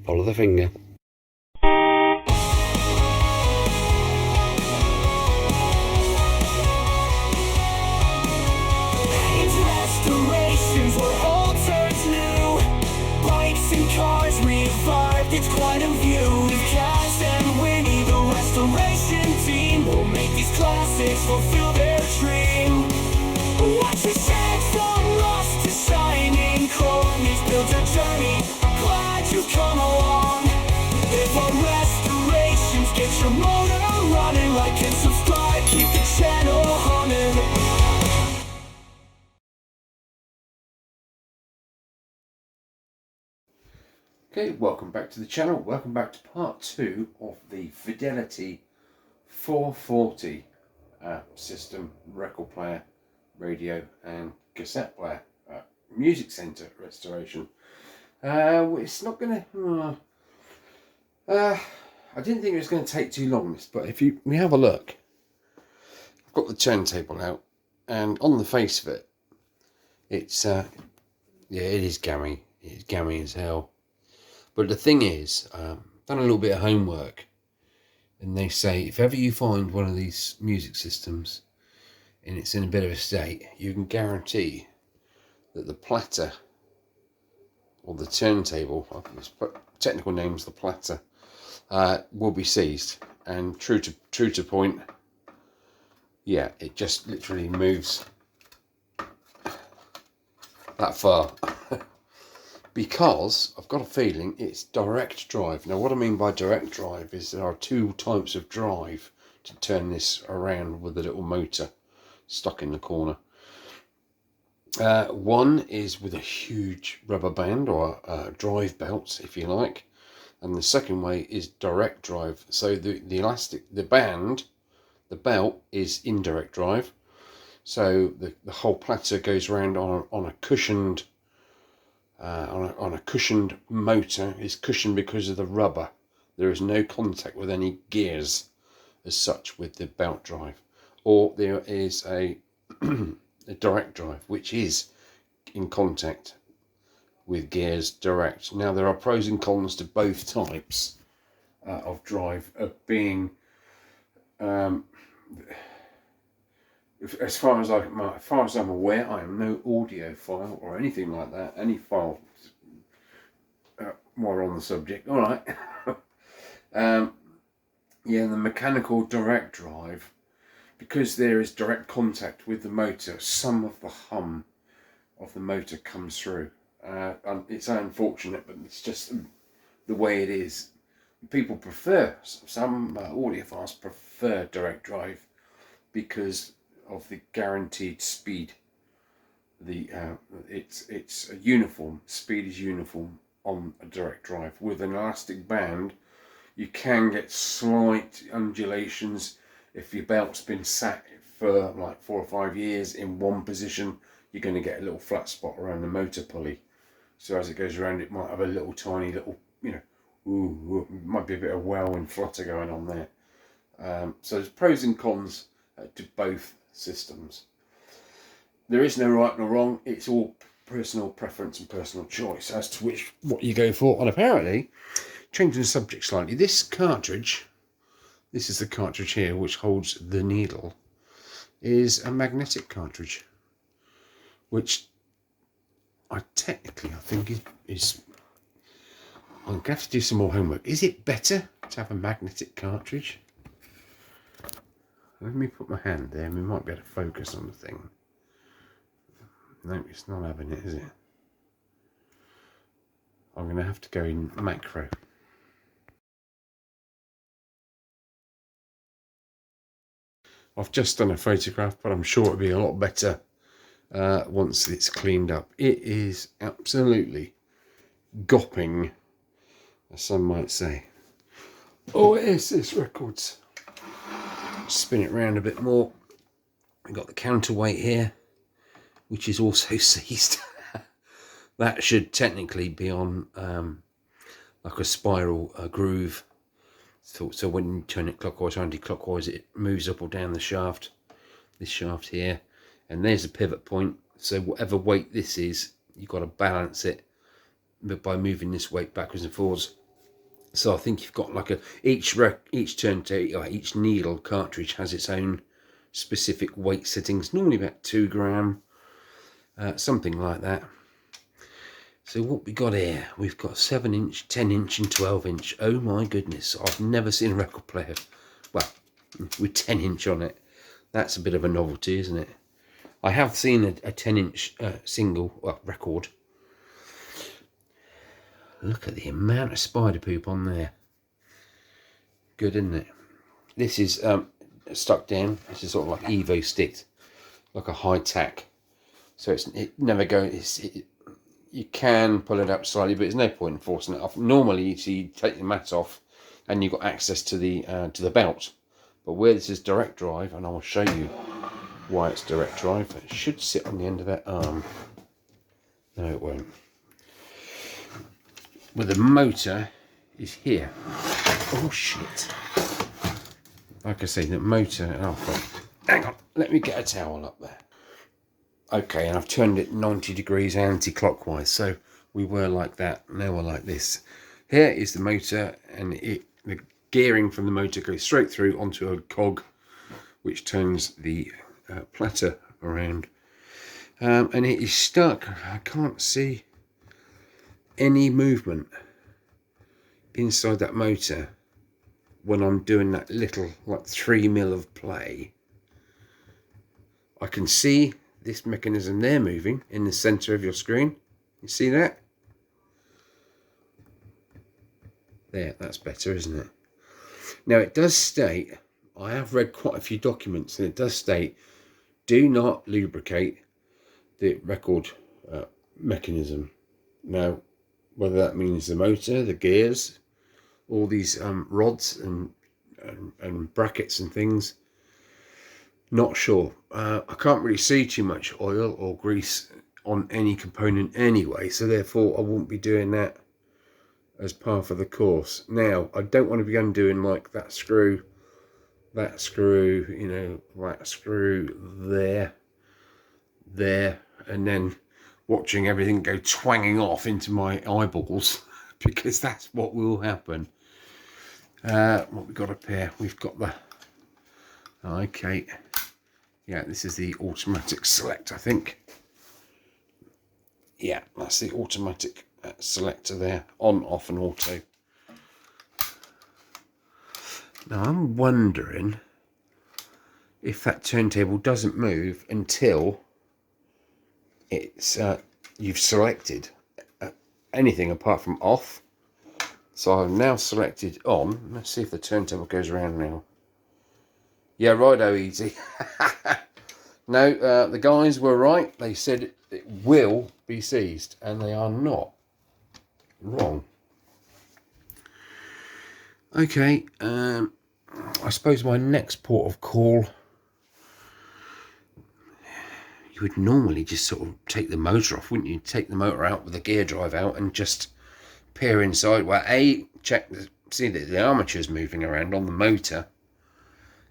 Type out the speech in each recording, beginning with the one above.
Follow the finger. Restorations where all turns new. Bikes and cars revived, it's quite a view. With Kaz and Winnie, the restoration team will make these classics fulfill their dream. Watch the shades from rust to shining chrome. Each builds a journey, glad you've come along. If our restorations get your motor running, like and subscribe, keep the channel humming. Okay, welcome back to the channel. Welcome back to part 2 of the Fidelity 440 system, record player, radio and cassette player, music centre restoration. It's not going to... I didn't think it was going to take too long, but if we have a look, I've got the turntable out, and on the face of it, it's, yeah, it is gammy. It's gammy as hell. But the thing is, done a little bit of homework, and they say if ever you find one of these music systems and it's in a bit of a state, you can guarantee that the platter or the turntable, let's put technical names, the platter, will be seized. And true to point, yeah, it just literally moves that far. Because I've got a feeling it's direct drive. Now what I mean by direct drive is there are two types of drive to turn this around with a little motor stuck in the corner. One is with a huge rubber band or a drive belt, if you like, and the second way is direct drive. So the belt is indirect drive, so the whole platter goes around on a cushioned on a cushioned motor. Is cushioned because of the rubber. There is no contact with any gears as such with the belt drive. Or there is a direct drive, which is in contact with gears direct. Now there are pros and cons to both types of drive, of being as far as I'm aware, I am no audiophile or anything like that. Any file while we're on the subject. All right. Yeah, the mechanical direct drive, because there is direct contact with the motor, some of the hum of the motor comes through. And it's unfortunate, but it's just the way it is. People prefer, some audiophiles prefer direct drive because of the guaranteed speed. It's a uniform speed is uniform on a direct drive. With an elastic band, you can get slight undulations. If your belt's been sat for like 4 or 5 years in one position, you're going to get a little flat spot around the motor pulley. So as it goes around, it might have a little tiny little, might be a bit of wow and flutter going on there. So there's pros and cons to both systems. There is no right nor wrong. It's all personal preference and personal choice as to what you go for. And apparently, changing the subject slightly, this cartridge, this is the cartridge here which holds the needle, is a magnetic cartridge, which I think is I'm going to have to do some more homework. Is it better to have a magnetic cartridge? Let me put my hand there and we might be able to focus on the thing. No, it's not having it, is it? I'm going to have to go in macro. I've just done a photograph, but I'm sure it'll be a lot better once it's cleaned up. It is absolutely gopping, as some might say. Oh, it is, this record's. Spin it around a bit more. We've got the counterweight here, which is also seized. That should technically be on like a spiral groove. So when you turn it clockwise or anti-clockwise, it moves up or down the shaft. This shaft here. And there's a pivot point. So whatever weight this is, you've got to balance it by moving this weight backwards and forwards. So I think you've got like each turntable, like each needle cartridge has its own specific weight settings, normally about 2 gram, something like that. So what we got here, we've got 7-inch, 10-inch and 12-inch. Oh my goodness, I've never seen a record player, well, with 10-inch on it. That's a bit of a novelty, isn't it? I have seen a 10-inch single record. Look at the amount of spider poop on there. Good, isn't it? This is stuck down. This is sort of like Evo sticked, like a high tack. So it never goes. You can pull it up slightly, but there's no point in forcing it off. Normally, you take the mat off, and you've got access to the belt. But where this is direct drive, and I will show you why it's direct drive. It should sit on the end of that arm. No, it won't. Well, the motor is here. Oh shit! Like I say, the motor. Oh, hang on. Let me get a towel up there. Okay, and I've turned it 90 degrees anti-clockwise. So we were like that. Now we're like this. Here is the motor, and the gearing from the motor goes straight through onto a cog, which turns the platter around. And it is stuck. I can't see any movement inside that motor when I'm doing that little like 3 mil of play. I can see this mechanism there moving in the center of your screen. You see that? There, that's better, isn't it? Now it does state, I have read quite a few documents, and it does state, do not lubricate the record mechanism. Now, whether that means the motor, the gears, all these rods and brackets and things, not sure. I can't really see too much oil or grease on any component anyway, so therefore I won't be doing that as part of the course. Now, I don't want to be undoing like that screw, you know, that screw there, and then watching everything go twanging off into my eyeballs, because that's what will happen. What we got up here, we've got the, okay, yeah, this is the automatic select, I think. Yeah, that's the automatic selector there, on, off and auto. Now I'm wondering if that turntable doesn't move until it's you've selected anything apart from off. So I've now selected on. Let's see if the turntable goes around now. Yeah, righto, easy. No, the guys were right. They said it will be seized, and they are not wrong. Okay, I suppose my next port of call, you would normally just sort of take the motor off, wouldn't you? Take the motor out with the gear drive out and just peer inside. Well, check, see that the armature's moving around on the motor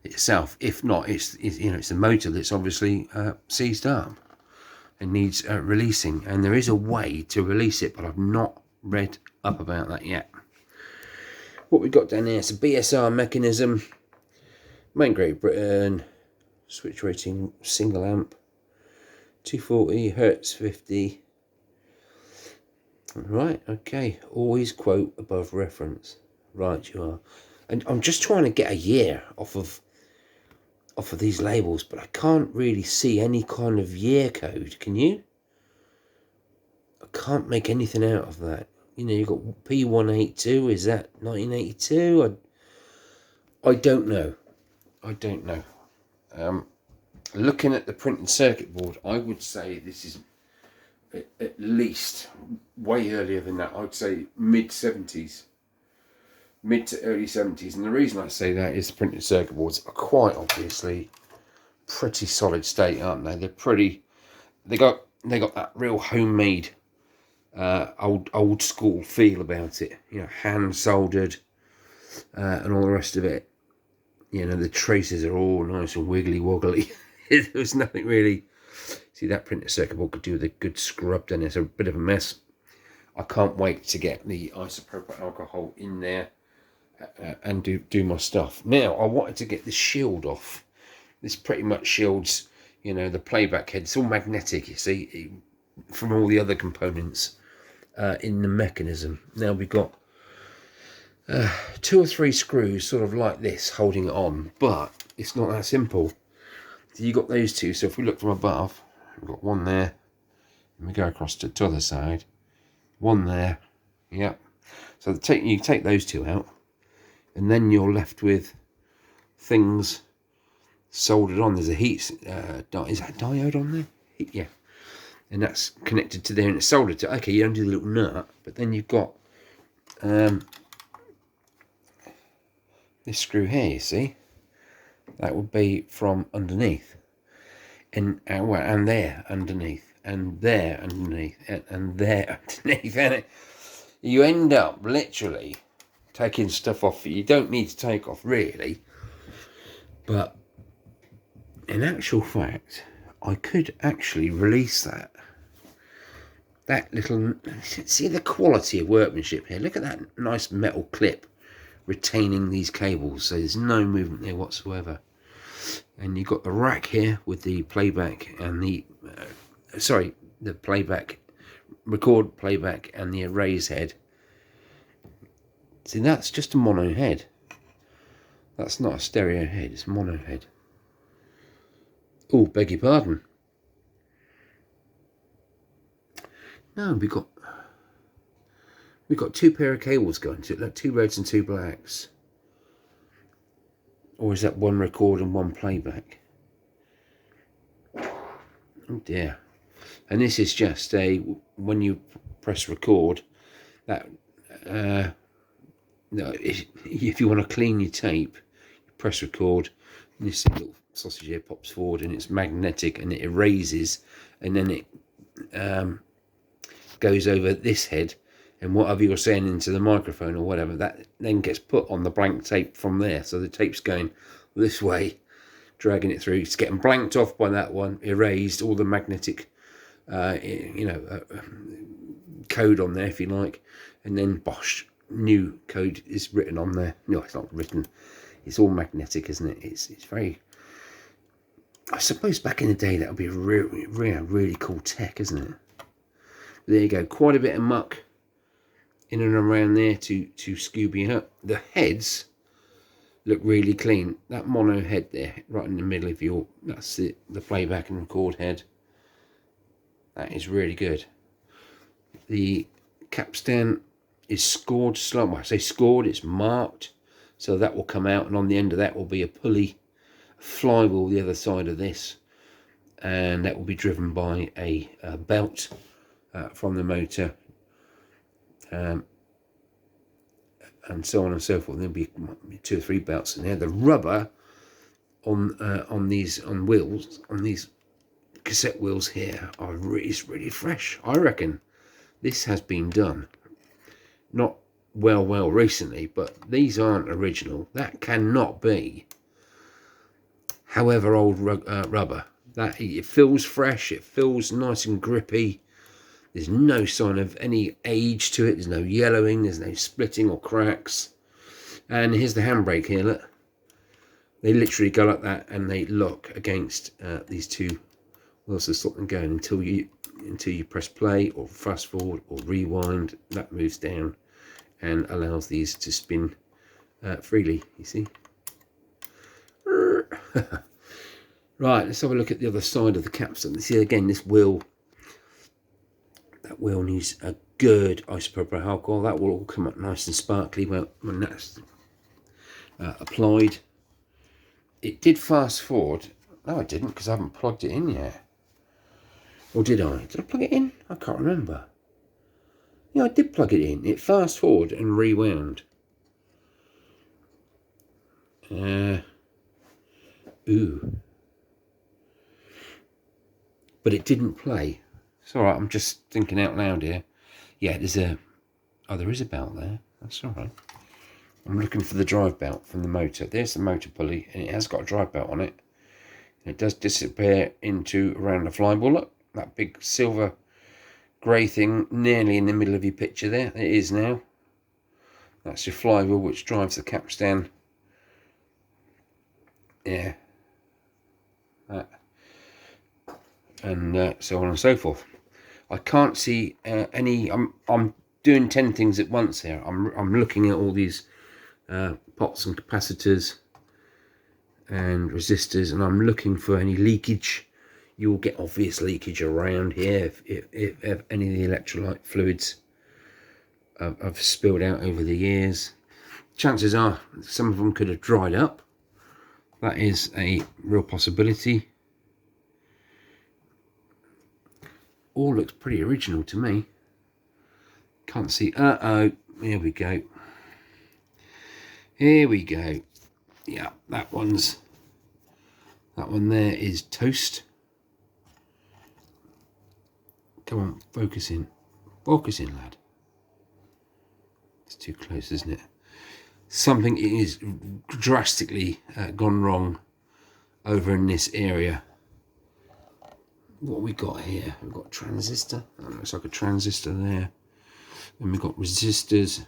itself. If not, it's you know, it's the motor that's obviously seized up and needs releasing. And there is a way to release it, but I've not read up about that yet. What we've got down here is a BSR mechanism, main Great Britain, switch rating single amp, 240 hertz 50. Right, okay, always quote above reference. Right, you are. And I'm just trying to get a year off of these labels, but I can't really see any kind of year code. Can you? I can't make anything out of that. You know, you've got P182, is that 1982? I don't know. I don't know. Looking at the printed circuit board, I would say this is at least way earlier than that. I'd say mid-70s. Mid to early 70s. And the reason I say that is the printed circuit boards are quite obviously pretty solid state, aren't they? They're pretty... They got that real homemade... old school feel about it, you know, hand soldered and all the rest of it. You know, the traces are all nice and wiggly woggly. There's nothing really. See, that printed circuit board could do with a good scrub, then it's a bit of a mess. I can't wait to get the isopropyl alcohol in there and do my stuff. Now I wanted to get the shield off. This pretty much shields, you know, the playback head. It's all magnetic, you see, from all the other components in the mechanism. Now we've got 2 or 3 screws sort of like this holding it on, but it's not that simple. So you got those 2. So if we look from above, we've got one there, and we go across to the other side, one there. Yep. So you take those 2 out, and then you're left with things soldered on. There's a heat is that diode on there? Yeah, and that's connected to there, and it's soldered to. Okay, you don't do the little nut, but then you've got this screw here, you see, that would be from underneath, and there underneath, and there underneath, and there underneath, and you end up literally taking stuff off you don't need to take off, really. But in actual fact, I could actually release that little. See the quality of workmanship here. Look at that nice metal clip retaining these cables, so there's no movement there whatsoever. And you've got the rack here with the playback and the the playback, record playback, and the erase head. See, that's just a mono head. That's not a stereo head, it's a mono head. Oh, beg your pardon. No, we've got 2 pair of cables going to it, like 2 reds and 2 blacks. Or is that 1 record and 1 playback? Oh dear. And this is just when you press record, that no, if you want to clean your tape, you press record, and this little sausage here pops forward, and it's magnetic, and it erases, and then it goes over this head, and whatever you're saying into the microphone or whatever, that then gets put on the blank tape from there. So the tape's going this way, dragging it through. It's getting blanked off by that one, erased, all the magnetic, code on there, if you like, and then bosh, new code is written on there. No, it's not written. It's all magnetic, isn't it? It's very. I suppose back in the day that would be a really cool tech, isn't it? There you go. Quite a bit of muck in and around there to Scooby up. The heads look really clean. That mono head there, right in the middle of that's it. The playback and record head. That is really good. The capstan is scored. When I say scored, it's marked, so that will come out, and on the end of that will be a pulley, a flywheel the other side of this, and that will be driven by a belt from the motor, and so on and so forth. There'll be 2 or 3 belts in there. The rubber on these cassette wheels here is really fresh. I reckon this has been done not well recently, but these aren't original. That cannot be, however old rubber. That it feels fresh, it feels nice and grippy. There's no sign of any age to it. There's no yellowing, there's no splitting or cracks. And here's the handbrake here, look. They literally go like that, and they lock against these 2 wheels to stop them going until you press play or fast forward or rewind. That moves down and allows these to spin freely, you see. Right, let's have a look at the other side of the capstan. See, again, this wheel, that wheel needs a good isopropyl alcohol. That will all come up nice and sparkly when that's applied. It did fast forward. No, I didn't, because I haven't plugged it in yet. Or did I? Did I plug it in? I can't remember. Yeah, I did plug it in. It fast forward and rewound. Ooh. But it didn't play. It's alright, I'm just thinking out loud here. Yeah, there is a belt there. That's alright. I'm looking for the drive belt from the motor. There's the motor pulley, and it has got a drive belt on it. And it does disappear into around the flywheel. Look, that big silver grey thing nearly in the middle of your picture there. It is now. That's your flywheel which drives the capstan. Yeah. That. And so on and so forth. I can't see any. I'm doing 10 things at once here. I'm looking at all these pots and capacitors and resistors, and I'm looking for any leakage. You'll get obvious leakage around here if any of the electrolyte fluids have spilled out over the years. Chances are some of them could have dried up. That is a real possibility. All looks pretty original to me. Can't see. Here we go. Here we go. Yeah, that one there is toast. Come on, focus in. Focus in, lad. It's too close, isn't it? Something is drastically gone wrong over in this area. What have we got here? We've got a transistor. That looks like a transistor there. Then we've got resistors,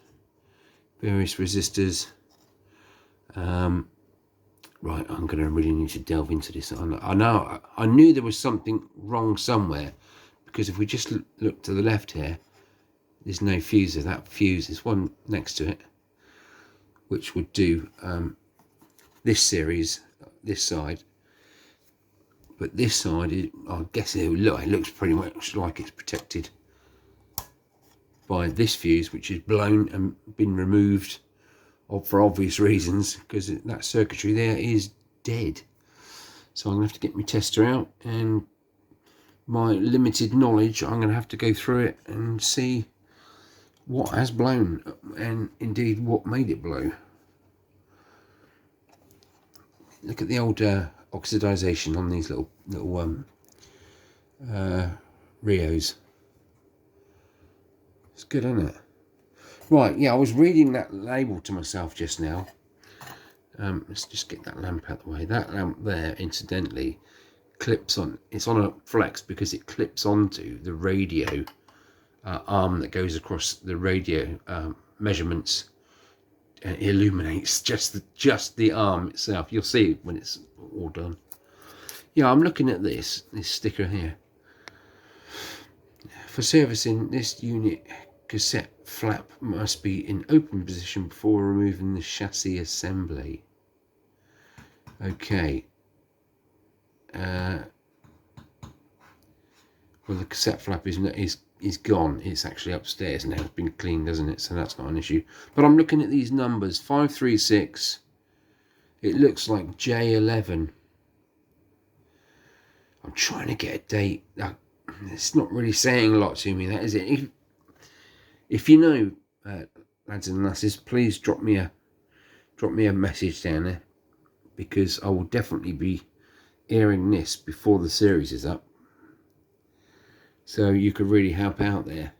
various resistors. Right, I'm going to really need to delve into this. I knew there was something wrong somewhere, because if we just look to the left here, there's no fuse. That fuse is one next to it, which would do this series, this side. But this side, I guess it looks pretty much like it's protected by this fuse, which is blown and been removed for obvious reasons, because that circuitry there is dead. So I'm going to have to get my tester out, and my limited knowledge, I'm going to have to go through it and see what has blown, and indeed what made it blow. Look at the old oxidization on these little Rios. It's good, isn't it? Right, yeah, I was reading that label to myself just now. Let's just get that lamp out of the way. That lamp there, incidentally, clips on. It's on a flex because it clips onto the radio arm that goes across the radio measurements. And it illuminates just the arm itself. You'll see when it's all done. Yeah, I'm looking at this sticker here. For servicing this unit, cassette flap must be in open position before removing the chassis assembly. Okay. Well, the cassette flap is gone. It's actually upstairs now. It's been cleaned, hasn't it? So that's not an issue. But I'm looking at these numbers. 536. It looks like J11. I'm trying to get a date. It's not really saying a lot to me, that is it. If you know, lads and lasses, please drop me a message down there, because I will definitely be airing this before the series is up. So you could really help out there.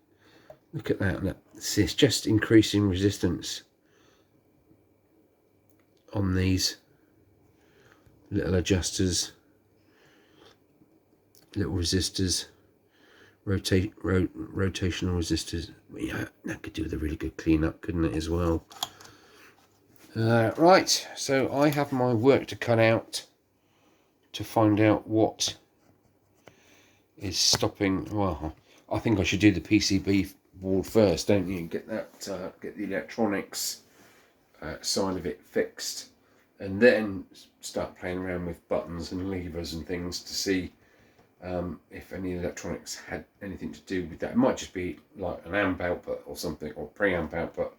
Look at that. Look. It's just increasing resistance on these little adjusters, little resistors, rotational resistors. Yeah, that could do with a really good cleanup, couldn't it, as well? Right, so I have my work to cut out to find out what is stopping. Well, I think I should do the PCB board first, don't you? Get that, get the electronics side of it fixed, and then start playing around with buttons and levers and things to see if any electronics had anything to do with that. It might just be like an amp output or something, or preamp output,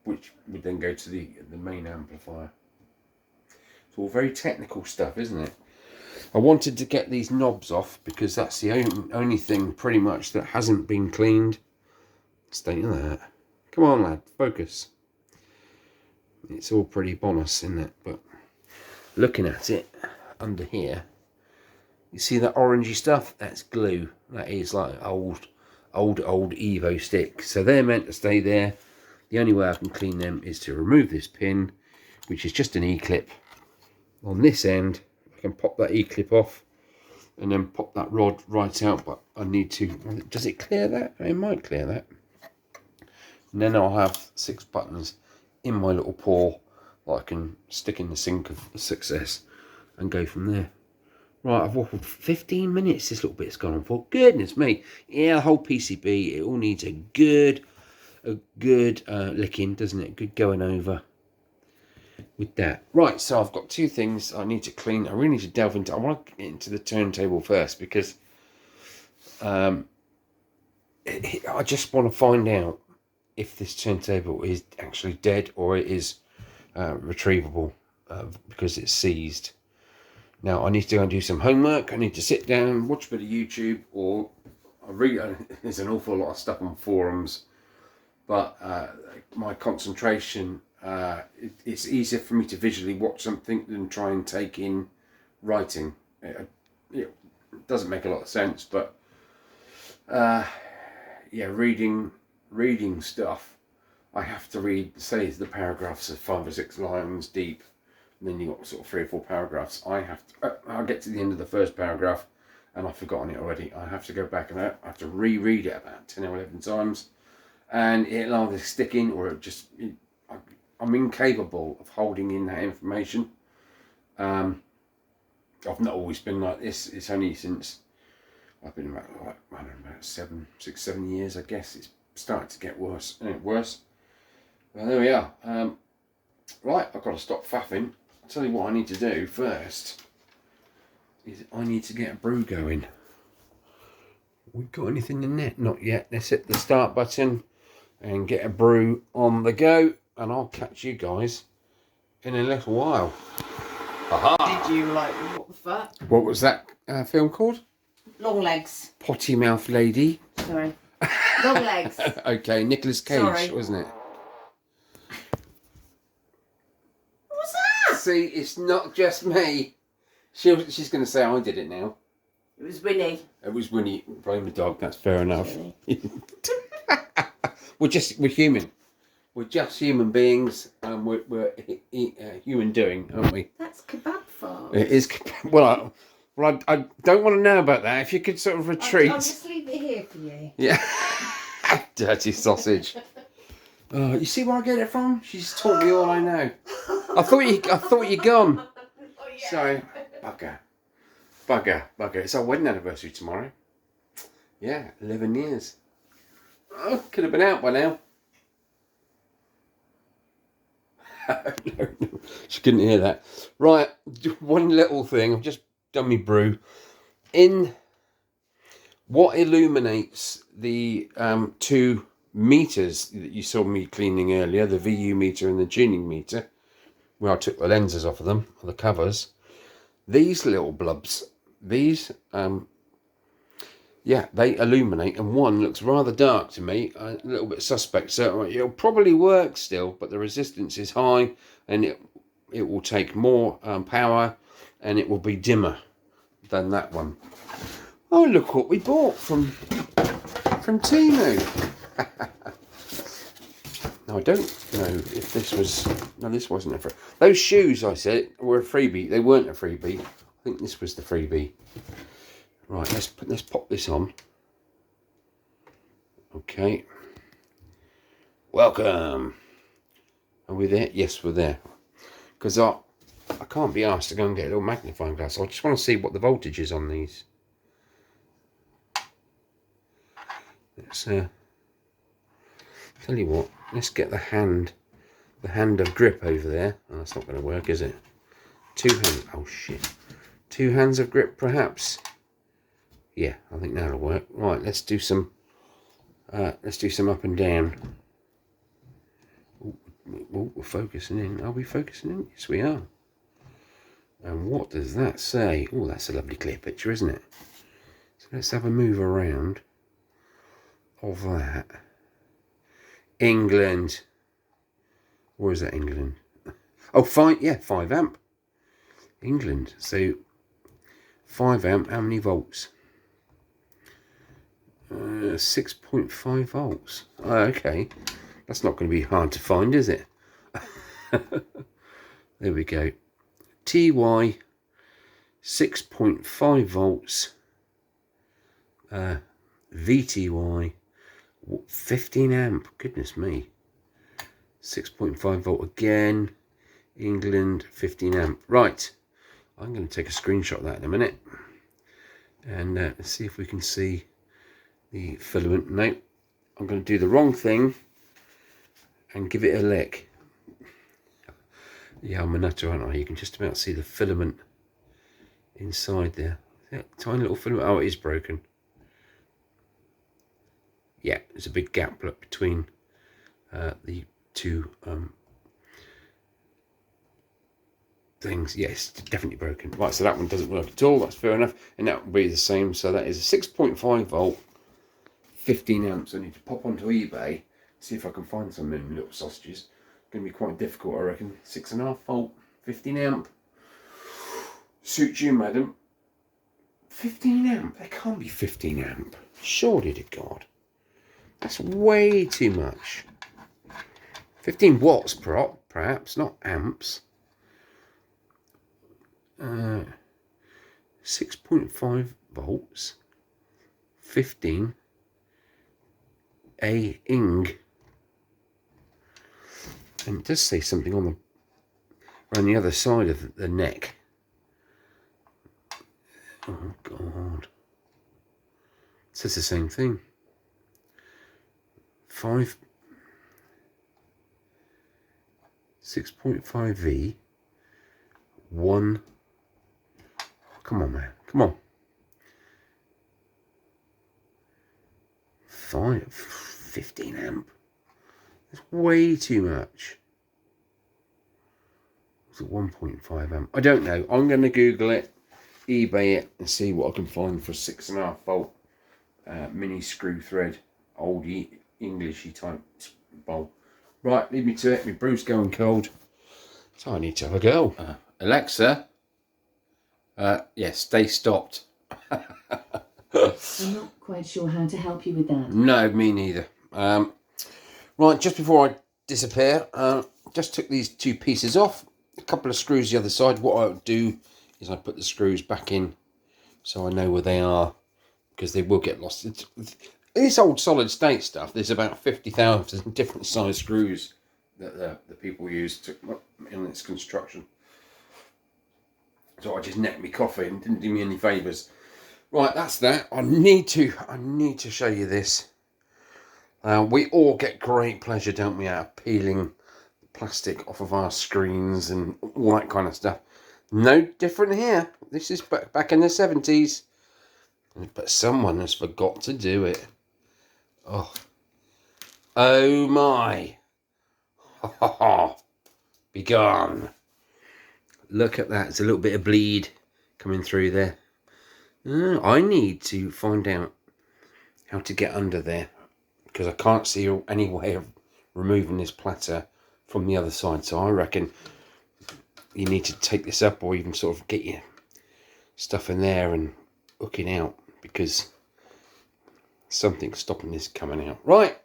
which would then go to the main amplifier. It's all very technical stuff, isn't it? I wanted to get these knobs off because that's the only thing pretty much that hasn't been cleaned. Stay in that. Come on, lad, focus. It's all pretty bonus, isn't it? But looking at it under here, you see that orangey stuff? That's glue. That is like old Evo stick. So they're meant to stay there. The only way I can clean them is to remove this pin, which is just an E-clip. On this end, I can pop that E-clip off and then pop that rod right out, but I need to... Does it clear that? It might clear that. And then I'll have 6 buttons in my little paw that I can stick in the sink of success and go from there. Right, I've waffled 15 minutes. This little bit's gone on for. Goodness me. Yeah, the whole PCB, it all needs a good licking, doesn't it? Good going over with that. Right, so I've got 2 things I need to clean. I really need to delve into. I want to get into the turntable first because I just want to find out if this turntable is actually dead or it is retrievable because it's seized. Now I need to go and do some homework. I need to sit down, watch a bit of YouTube, or I read. There's an awful lot of stuff on forums, but my concentration, it's easier for me to visually watch something than try and take in writing. It doesn't make a lot of sense, but yeah, reading stuff, I have to read, say, the paragraphs of 5 or 6 lines deep, and then you got sort of 3 or 4 paragraphs. I'll get to the end of the first paragraph and I've forgotten it already. I have to go back and I have to reread it about 10 or 11 times, and it'll either stick in or it just, I'm incapable of holding in that information. I've not always been like this. It's only since I've been about, I don't know, about 7 years, I guess. It's started to get worse. Worse. Well, there we are. Right, I've got to stop faffing. I'll tell you what I need to do first. Is I need to get a brew going. We got anything in there? Not yet. Let's hit the start button and get a brew on the go. And I'll catch you guys in a little while. Aha! Did you like, what the fuck? What was that film called? Long Legs. Potty Mouth Lady. Sorry. Long Legs. Okay, Nicolas Cage, Sorry. wasn't it? What was that? See, it's not just me. She's going to say I did it now. It was Winnie. It was Winnie. Blame the dog. That's fair enough. Really? We're human. We're just human beings, and we're human doing, aren't we? That's kebab farm. It is. Well, I don't want to know about that. If you could sort of retreat. I'll just leave it here for you. Yeah. Dirty sausage. You see where I get it from? She's taught me all I know. I thought you'd gone. Oh, yeah. So, bugger. It's our wedding anniversary tomorrow. Yeah, 11 years. Oh, could have been out by now. No, she couldn't hear that. Right, one little thing. I've just done me brew. In what illuminates the 2 meters that you saw me cleaning earlier, the VU meter and the tuning meter, where I took the lenses off of them, or the covers, these little blobs, these, yeah, they illuminate, and one looks rather dark to me, a little bit suspect. So it'll probably work still, but the resistance is high, and it will take more power, and it will be dimmer than that one. Oh, look what we bought from Temu. Now, I don't know if this was... No, this wasn't a freebie. Those shoes, I said, were a freebie. They weren't a freebie. I think this was the freebie. Right, let's pop this on. Okay. Welcome. Are we there? Yes, we're there. Because I can't be asked to go and get a little magnifying glass. I just want to see what the voltage is on these. Let's tell you what. Let's get the hand of grip over there. Oh, that's not going to work, is it? 2 hands. Oh shit. 2 hands of grip, perhaps. Yeah, I think that'll work. Right, let's do some up and down. Ooh, we're focusing in. Are we focusing in? Yes, we are. And what does that say? Oh, that's a lovely clear picture, isn't it? So let's have a move around of that. England. Or is that England? Oh, 5 amp. England. So 5 amp, how many volts? 6.5 volts. Oh, okay. That's not going to be hard to find, is it? There we go. TY 6.5 volts. VTY 15 amp, goodness me. 6.5 volt again. England, 15 amp. Right, I'm going to take a screenshot of that in a minute. And let's see if we can see the filament. No, I'm going to do the wrong thing and give it a lick. Yeah, I'm a nutter, aren't I? You can just about see the filament inside there. Yeah, tiny little filament. Oh, it is broken. Yeah, there's a big gap between the two things. Yes, definitely broken. Right, so that one doesn't work at all. That's fair enough. And that will be the same. So that is a 6.5 volt, 15 amps. I need to pop onto eBay, see if I can find some little sausages. Going to be quite difficult, I reckon. 6.5 volt, 15 amp. Suits you, madam. 15 amp? There can't be 15 amp. Surely to God. That's way too much. 15 watts perhaps, not amps. 6.5 volts. 15 ing. And it does say something on around the other side of the neck. Oh God. It says the same thing. 6.5V. 1. Come on, man. Come on. 15 amp. It's way too much. It's 1.5 amp. I don't know. I'm going to Google it, eBay it, and see what I can find for a 6.5 volt mini screw thread, old Englishy type bulb. Right, leave me to it. My brew's going cold, so I need to have a go. Alexa, yes, stay stopped. I'm not quite sure how to help you with that. No, me neither. Right, just before I disappear, just took these two pieces off. A couple of screws the other side. What I'll do is I put the screws back in so I know where they are, because they will get lost. This old solid state stuff, there's about 50,000 different size screws that the people use in its construction. So I just necked me coffee and didn't do me any favours. Right, that's that. I need to show you this. We all get great pleasure, don't we, out of peeling plastic off of our screens and all that kind of stuff. No different here. This is back in the 70s. But someone has forgot to do it. Oh my. Ha ha ha. Be gone. Look at that. There's a little bit of bleed coming through there. I need to find out how to get under there, because I can't see any way of removing this platter from the other side. So I reckon you need to take this up, or even sort of get your stuff in there and hook it out, because something's stopping this coming out. Right.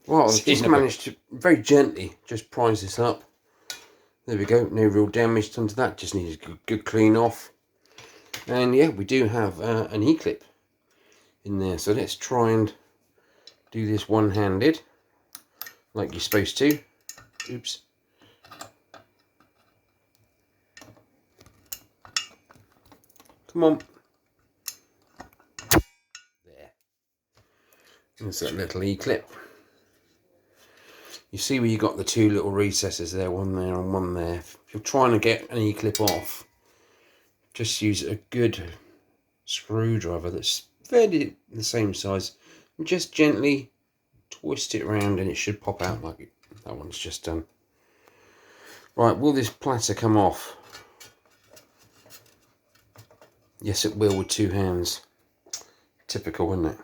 Well, I've just managed to very gently just prise this up. There we go. No real damage done to that. Just needs a good clean off. And yeah, we do have an E-clip in there. So let's try and do this one-handed, like you're supposed to. Oops. Come on. There. There's that little E-clip. You see where you got the two little recesses there, one there and one there. If you're trying to get an E-clip off, just use a good screwdriver that's fairly the same size, and just gently twist it around and it should pop out like that one's just done. Right, will this platter come off? Yes, it will with two hands. Typical, isn't it?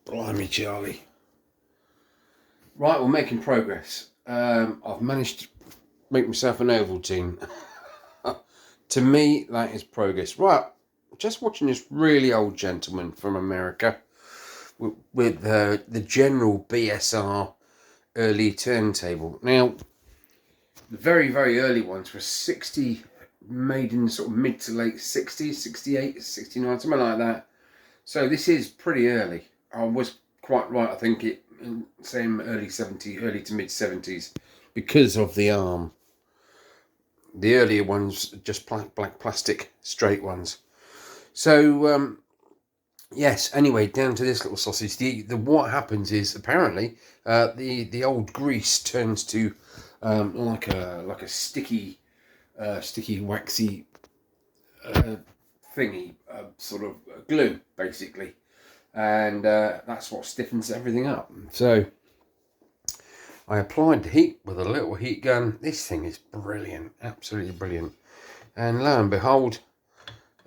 Blimey, Charlie. Right, we're making progress. I've managed to make myself an Ovaltine. To me, that is progress. Right, just watching this really old gentleman from America with the general BSR early turntable. Now, the very, very early ones were 60 made in the sort of mid to late 60s, 68, 69, something like that. So this is pretty early. I was quite right, I think, same early 70s, early to mid 70s, because of the arm. The earlier ones, just black plastic, straight ones. So, yes, anyway, down to this little sausage. The what happens is, apparently, the old grease turns to like a sticky, waxy thingy, sort of glue, basically. And that's what stiffens everything up. So I applied the heat with a little heat gun. This thing is brilliant, absolutely brilliant. And lo and behold,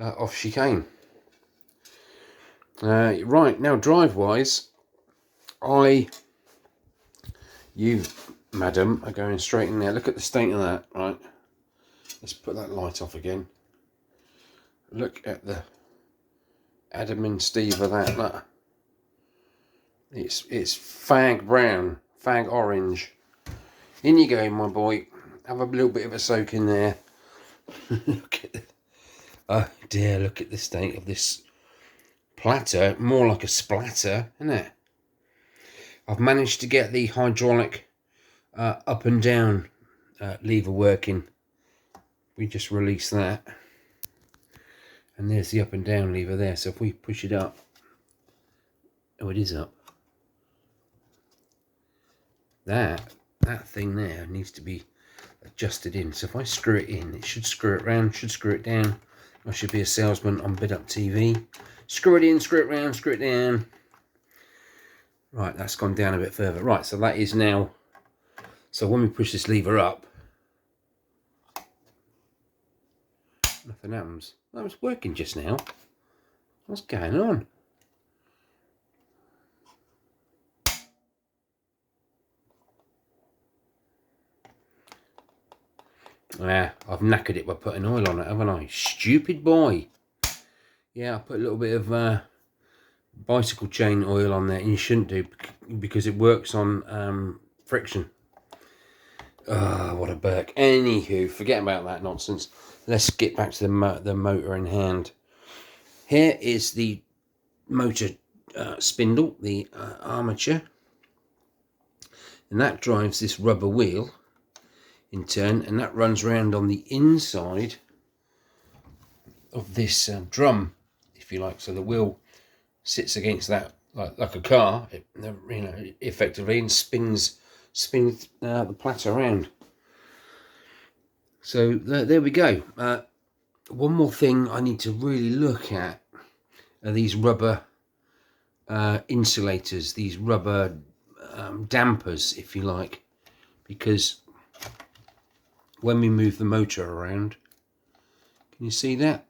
off she came. Right, now drive-wise, you, madam, are going straight in there. Look at the state of that, right? Let's put that light off again. Look at the Adam and Steve of that. Look. It's fag brown, fag orange. In you go, my boy. Have a little bit of a soak in there. Look at oh dear, look at the state of this platter. More like a splatter, isn't it? I've managed to get the hydraulic up and down lever working. We just release that. And there's the up and down lever there. So if we push it up. Oh, it is up. That thing there needs to be adjusted in. So if I screw it in, it should screw it round, should screw it down. I should be a salesman on Bid Up TV. Screw it in, screw it round, screw it down. Right, that's gone down a bit further. Right, so that is now. So when we push this lever up, nothing happens. That was working just now. What's going on? Yeah, I've knackered it by putting oil on it, haven't I? Stupid boy. Yeah, I put a little bit of bicycle chain oil on there, and you shouldn't do, because it works on friction. Oh, what a burk. Anywho, forget about that nonsense. Let's get back to the motor in hand. Here is the motor spindle, the armature, and that drives this rubber wheel in turn, and that runs around on the inside of this drum, if you like. So the wheel sits against that like a car, effectively, and spins the platter around. So there we go. One more thing I need to really look at are these rubber insulators, these rubber dampers, if you like, because when we move the motor around, can you see that?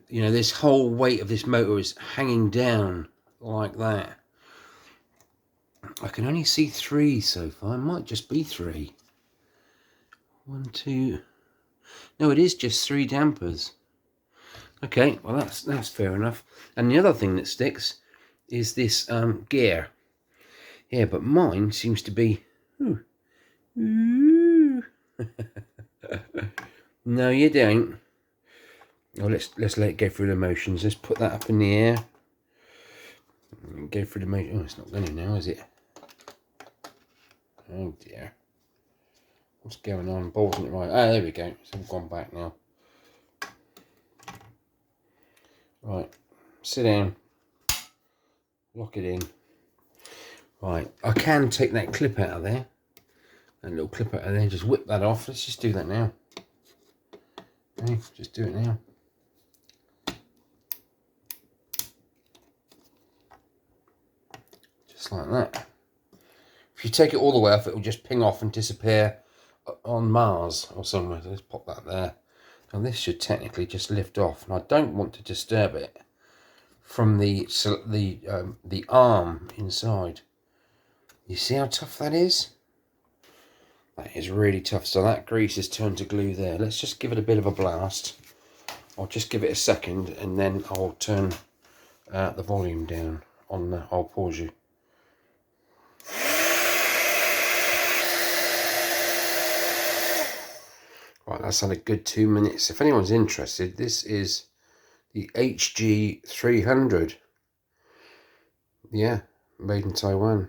You know, this whole weight of this motor is hanging down like that. I can only see 3 so far. It might just be 3. 1, 2. No, it is just 3 dampers. Okay, well that's fair enough. And the other thing that sticks is this gear. Yeah, but mine seems to be. No, you don't. Oh, let's let it go through the motions. Let's put that up in the air. Go through the motion. Oh, it's not going to now, is it? Oh dear. What's going on? Ball isn't right. Ah, there we go. It's all gone back now. Right. Sit down. Lock it in. Right. I can take that clip out of there. That little clip out of there. Just whip that off. Let's just do that now. Okay, just do it now. Just like that. If you take it all the way off, it will just ping off and disappear on Mars or somewhere. So let's pop that there. Now this should technically just lift off, and I don't want to disturb it from the arm inside. You see how tough that is? That is really tough. So that grease is turned to glue there. Let's just give it a bit of a blast. I'll just give it a second, and then I'll turn the volume down on the. I'll pause you. Right, that's had a good 2 minutes. If anyone's interested, this is the HG 300. Yeah, made in Taiwan.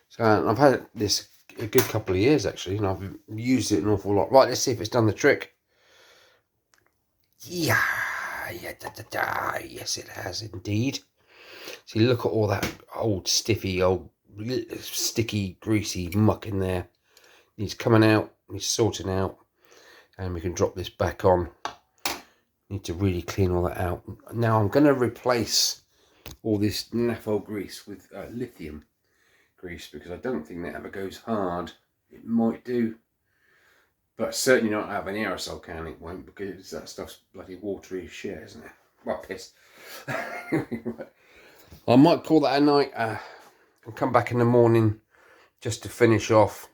So I've had this a good couple of years actually, and I've used it an awful lot. Right, let's see if it's done the trick. Yeah, yes it has indeed. See, look at all that old sticky, greasy muck in there. Needs coming out, needs sorting out, and we can drop this back on. Need to really clean all that out. Now I'm going to replace all this naphthol grease with lithium grease, because I don't think that ever goes hard. It might do, but certainly not out of an aerosol can. It won't, because that stuff's bloody watery as shit, isn't it? Well, piss. I might call that a night and come back in the morning just to finish off,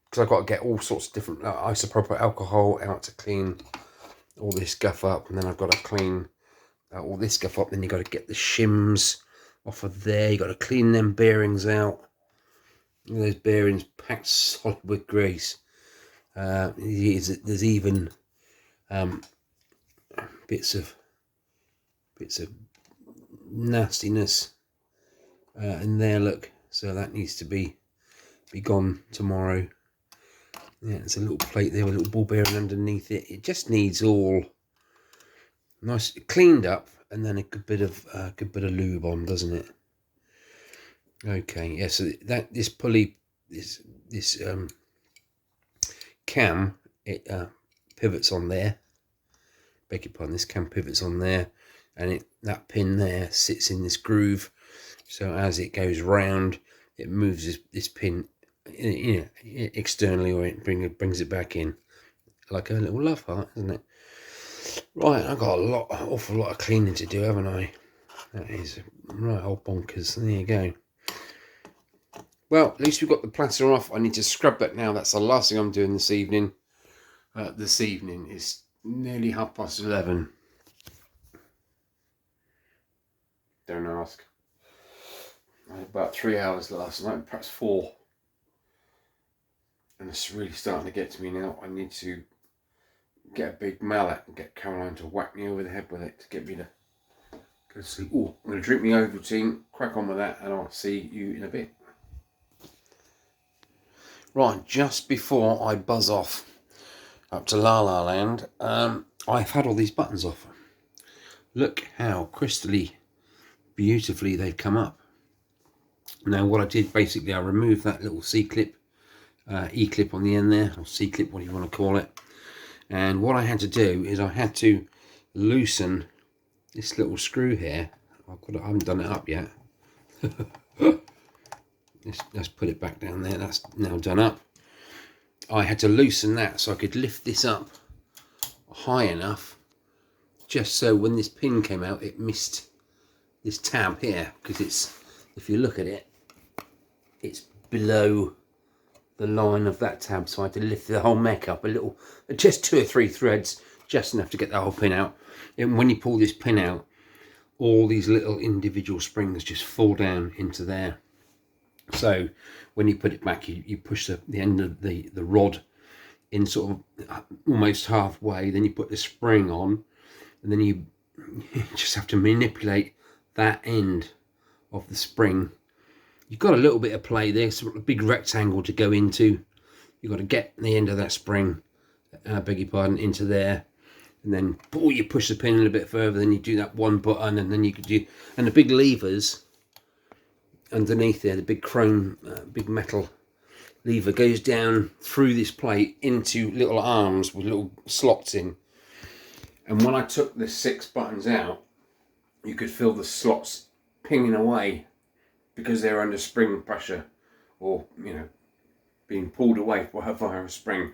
because I've got to get all sorts of different isopropyl alcohol out to clean all this guff up, and then I've got to clean all this stuff up. Then you got to get the shims off of there. You got to clean them bearings out. Those bearings packed solid with grease. There's even bits of nastiness in there. Look, so that needs to be gone tomorrow. Yeah, there's a little plate there with a little ball bearing underneath it. It just needs all nice cleaned up, and then a good bit of lube on, doesn't it? Okay, yeah. So that this pulley, this cam, it pivots on there. Beg your pardon. This cam pivots on there, and that pin there sits in this groove. So as it goes round, it moves this pin, externally, or it brings it back in, like a little love heart, isn't it? Right, I've got an awful lot of cleaning to do, haven't I? That is right old bonkers. There you go. Well, at least we've got the plaster off. I need to scrub that now. That's the last thing I'm doing this evening. This evening is nearly 11:30. Don't ask. I had about 3 hours last night, perhaps 4. And it's really starting to get to me now. I need to get a big mallet and get Caroline to whack me over the head with it to get me to go to sleep. Oh, I'm going to drink my Ovaltine, crack on with that, and I'll see you in a bit. Right, just before I buzz off up to La La Land, I've had all these buttons off. Look how crystally beautifully they've come up. Now what I did, basically, I removed that little C-clip, E-clip on the end there, or C-clip, what do you want to call it. And what I had to do is I had to loosen this little screw here. I haven't done it up yet. Let's put it back down there. That's now done up. I had to loosen that so I could lift this up high enough, just so when this pin came out, it missed this tab here, because it's, if you look at it, it's below the line of that tab. So I had to lift the whole mech up a little, just 2 or 3 threads, just enough to get that whole pin out. And when you pull this pin out, all these little individual springs just fall down into there. So when you put it back, you push the end of the rod in sort of almost halfway, then you put the spring on, and then you just have to manipulate that end of the spring. You've got a little bit of play there, sort of a big rectangle to go into. You've got to get the end of that spring, beg your pardon, into there, and then you push the pin a little bit further, then you do that one button, and then you could do, and the big levers underneath there, the big chrome, big metal lever goes down through this plate into little arms with little slots in. And when I took the 6 buttons out, you could feel the slots pinging away because they're under spring pressure, or being pulled away via a spring.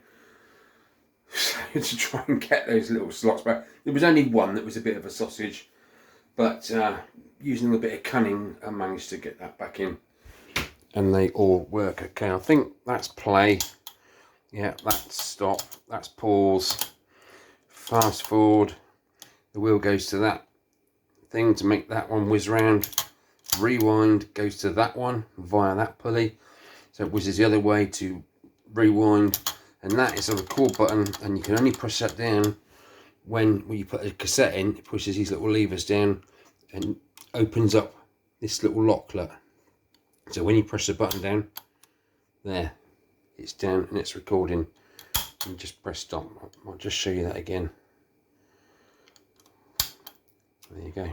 So to try and get those little slots back, there was only one that was a bit of a sausage, but using a bit of cunning, I managed to get that back in, and they all work okay. I think that's play. Yeah, that's stop. That's pause. Fast forward. The wheel goes to that thing to make that one whiz round. Rewind goes to that one via that pulley, so it whizzes the other way to rewind, and that is a record button, and you can only press that down when you put a cassette in. It pushes these little levers down and opens up this little locklet. So when you press the button down, there, it's down and it's recording. And just press stop. I'll just show you that again. There you go.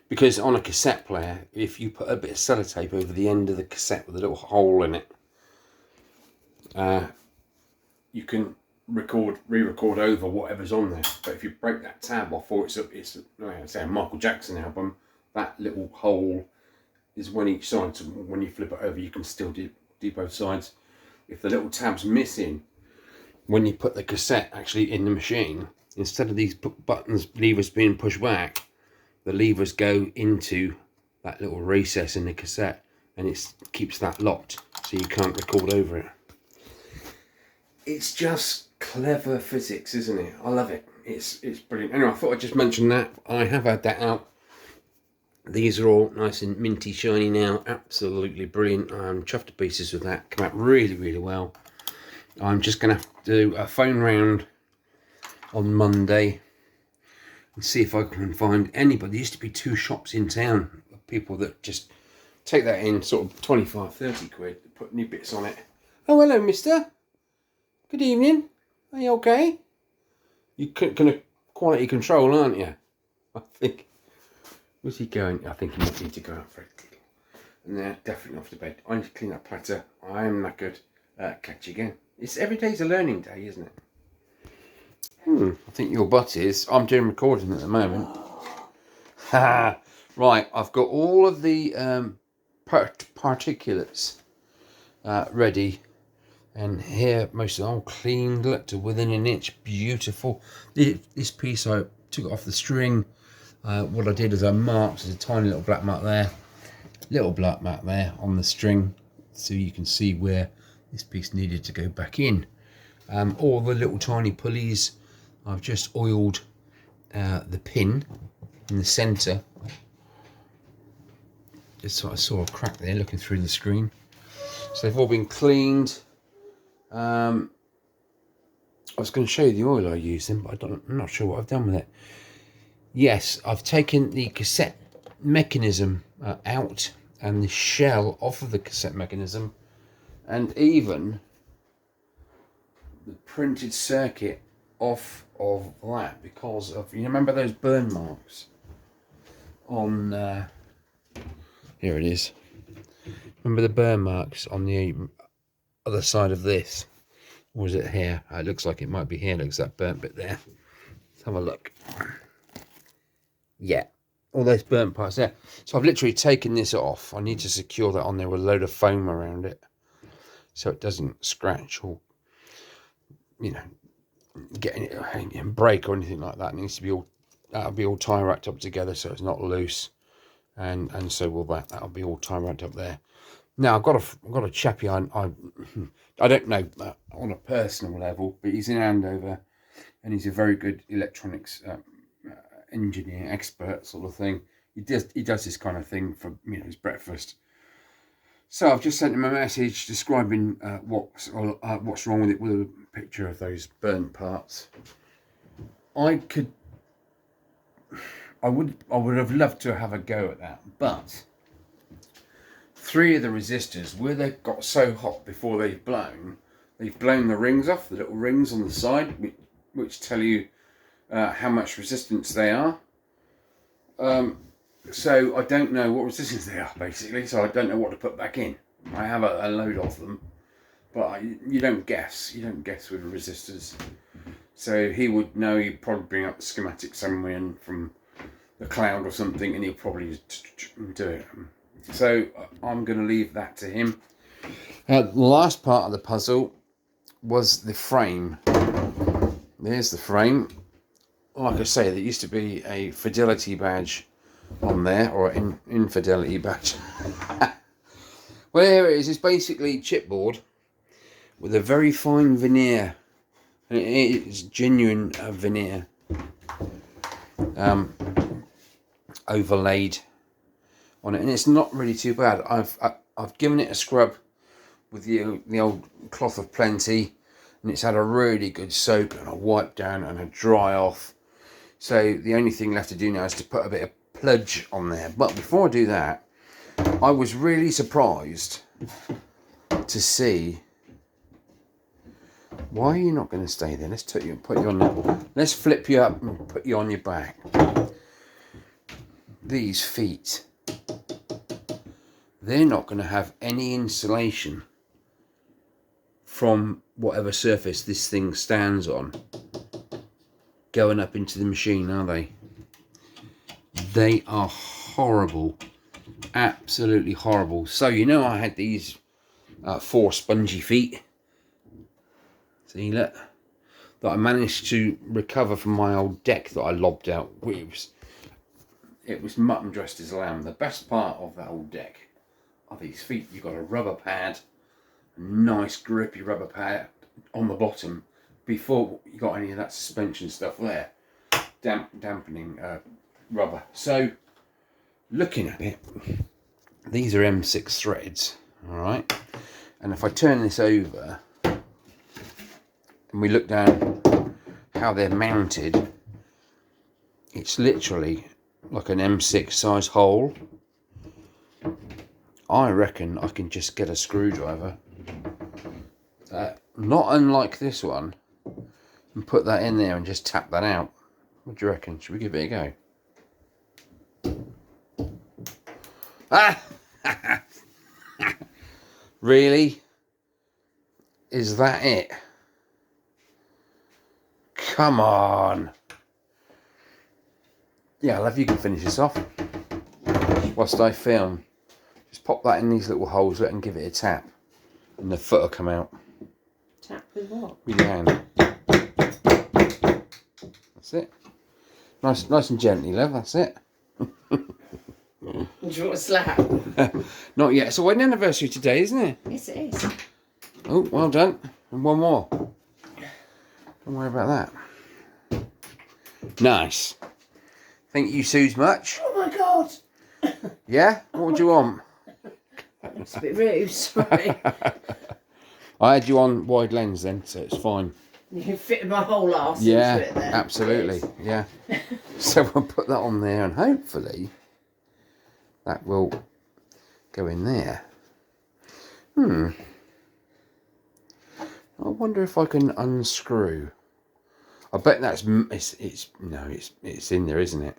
Because on a cassette player, if you put a bit of sellotape over the end of the cassette with a little hole in it, you can re-record over whatever's on there. But if you break that tab off, or it's say a Michael Jackson album, that little hole is one each side. So when you flip it over, you can still do both sides. If the little tab's missing, when you put the cassette actually in the machine, instead of these levers being pushed back, the levers go into that little recess in the cassette, and it keeps that locked, so you can't record over it. It's just clever physics, isn't it? I love it. It's brilliant. Anyway, I thought I'd just mention that. I have had that out. These are all nice and minty shiny now. Absolutely brilliant. I'm chuffed to pieces with that. Come out really, really well. I'm just going to have to do a phone round on Monday and see if I can find anybody. There used to be 2 shops in town of people that just take that in, sort of 25, 30 quid, put new bits on it. Oh, hello, mister. Good evening. Are you okay? You can quality control, aren't you? I think. Where's he going? I think he might need to go out for a tickle. And they're definitely off to bed. I need to clean that platter. I am knackered. Catch you again. Every day's a learning day, isn't it? I think your butt is. I'm doing recording at the moment. Right, I've got all of the particulates ready, and here most of them all cleaned, look, to within an inch. Beautiful. This piece, I took it off the string. What I did is I marked, there's a tiny little black mark there, on the string, so you can see where this piece needed to go back in. All the little tiny pulleys, I've just oiled the pin in the centre. Just I saw a crack there looking through the screen. So they've all been cleaned. I was going to show you the oil I used then, but I'm not sure what I've done with it. Yes, I've taken the cassette mechanism out and the shell off of the cassette mechanism, and even the printed circuit off of that, because of, you remember those burn marks on here it is. Remember the burn marks on the other side of this? Or was it here? It looks like it might be here. Looks that burnt bit there. Let's have a look. Yeah, all those burnt parts there. So I've literally taken this off. I need to secure that on there with a load of foam around it, so it doesn't scratch or, you know, get any break or anything like that. It needs to be all, that'll be all tie wrapped up together so it's not loose, and so will that'll be all tie wrapped up there. Now I've got a chappie I don't know on a personal level, but he's in Andover, and he's a very good electronics engineer, expert sort of thing. He does this kind of thing for, you know, his breakfast. So I've just sent him a message describing what's wrong with it, with a picture of those burnt parts. I would have loved to have a go at that, but 3 of the resistors, where they got so hot before they've blown the rings off, the little rings on the side, which tell you how much resistance they are. So I don't know what resistance they are, basically, so I don't know what to put back in. I have a load of them, but you don't guess with resistors. So he would know. He'd probably bring up the schematic somewhere in from the cloud or something, and he'll probably do it. So I'm going to leave that to him. The last part of the puzzle was the frame. There's the frame. Like I say, there used to be a Fidelity badge on there, or an infidelity badge. Well, here it is. It's basically chipboard with a very fine veneer, and it is genuine veneer overlaid on it, and it's not really too bad. I've given it a scrub with the old cloth of plenty, and it's had a really good soak and a wipe down and a dry off. So the only thing left to do now is to put a bit of pludge on there. But before I do that, I was really surprised to see. Why are you not going to stay there? Let's put you on there. Let's flip you up and put you on your back. These feet, they're not going to have any insulation from whatever surface this thing stands on going up into the machine, are they? They are horrible, absolutely horrible. So you know I had these 4 spongy feet. See, look, that I managed to recover from my old deck that I lobbed out. It was mutton dressed as lamb. The best part of that old deck are these feet. You've got a rubber pad, a nice grippy rubber pad on the bottom before you got any of that suspension stuff there, dampening rubber. So looking at it, these are M6 threads, all right, and if I turn this over and we look down how they're mounted, it's literally like an M6 size hole. I reckon I can just get a screwdriver, not unlike this one, and put that in there and just tap that out. What do you reckon? Should we give it a go? Ah! Really? Is that it? Come on. Yeah, love, you can finish this off whilst I film. Just pop that in these little holes and give it a tap, and the foot will come out. Tap with what? With your hand. That's it. Nice and gently, love. That's it. Do you want a slap? Not yet. It's a wedding anniversary today, isn't it? Yes, it is. Oh, well done. And one more. Don't worry about that. Nice. Think you Sue's much? Oh my God! Yeah? What would you want? It's a bit rude, sorry. I had you on wide lens then, so it's fine. You fitted my whole arse Yeah, into it there. absolutely. Yeah. So we'll put that on there, and hopefully that will go in there. I wonder if I can unscrew. I bet it's in there, isn't it?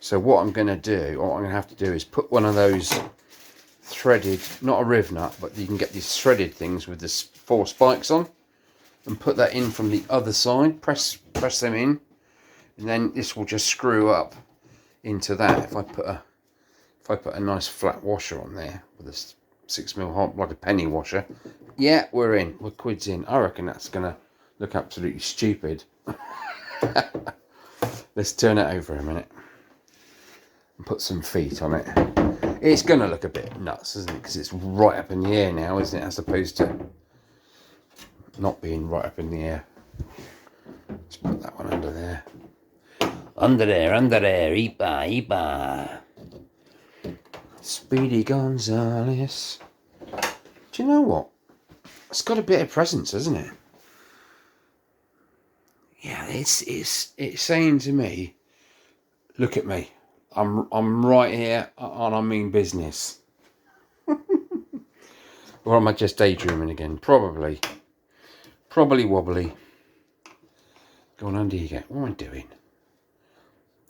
So what I'm going to do, or what I'm going to have to do, is put one of those threaded, not a riv nut, but you can get these threaded things with the 4 spikes on, and put that in from the other side. Press them in, and then this will just screw up into that. If I put a nice flat washer on there with a 6mm hole, like a penny washer, yeah, we're in. We're quids in. I reckon that's gonna look absolutely stupid. Let's turn it over a minute and put some feet on it. It's gonna look a bit nuts, isn't it? Because it's right up in the air now, isn't it? As opposed to not being right up in the air. Let's put that one under there. Under there, Iba. Speedy Gonzales. Do you know what? It's got a bit of presence, hasn't it? Yeah, it's saying to me, look at me. I'm right here and I mean business. Or am I just daydreaming again? Probably wobbly. Go on, under you get. What am I doing?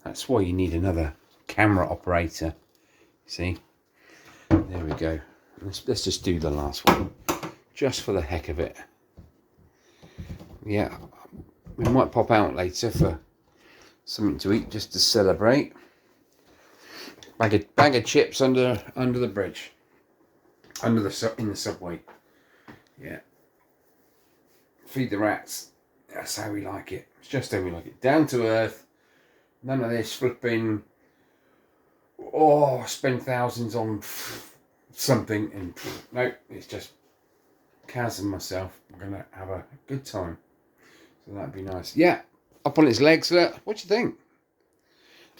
That's why you need another camera operator. See? There we go. Let's just do the last one, just for the heck of it. Yeah, we might pop out later for something to eat, just to celebrate. Bag of chips under the bridge, in the subway. Yeah. Feed the rats. That's how we like it. It's just how we like it. Down to earth. None of this flipping. Spend thousands on something, and no, it's just Kaz and myself. We're gonna have a good time, so that'd be nice. Yeah, up on its legs. Look, what do you think?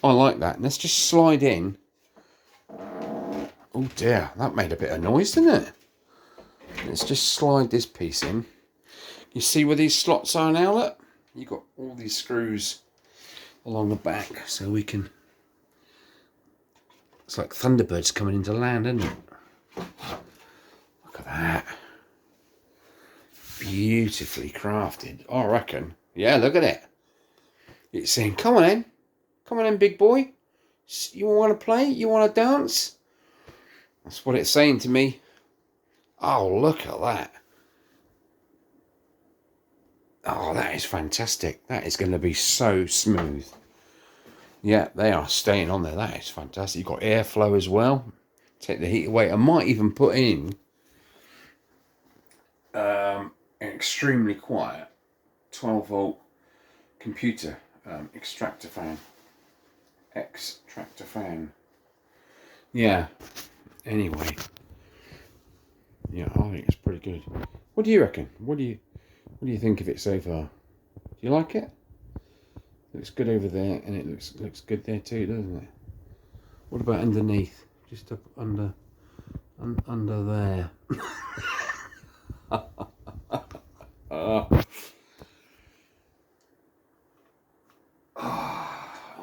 I like that. Let's just slide in. Oh dear, that made a bit of noise, didn't it? Let's just slide this piece in. You see where these slots are now, look? You've got all these screws along the back, so we can... It's like Thunderbirds coming into land, isn't it? Look at that. Beautifully crafted, I reckon. Yeah, look at it. It's saying, come on in. Come on in, big boy. You want to play? You want to dance? That's what it's saying to me. Oh, look at that. Oh, that is fantastic. That is going to be so smooth. Yeah, they are staying on there. That is fantastic. You've got airflow as well. Take the heat away. I might even put in an extremely quiet 12 volt computer extractor fan. Extractor fan. Yeah. Anyway. Yeah, I think it's pretty good. What do you reckon? What do you think of it so far? Do you like it? Looks good over there, and it looks good there too, doesn't it? What about underneath? Just up under there. Oh,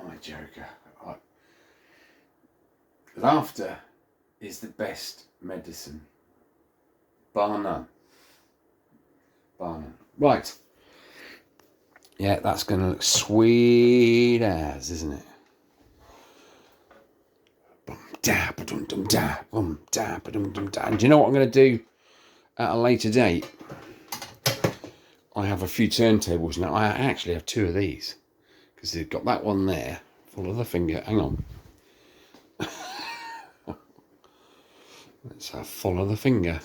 my joker. Laughter is the best medicine. Bar none. Bar none. Right. Yeah, that's going to look sweet as, isn't it? Bum da ba dum dum da bum da ba dum dum da. And do you know what I'm going to do at a later date? I have a few turntables now. I actually have two of these because they've got that one there. Follow the finger. Hang on. Let's have follow the finger.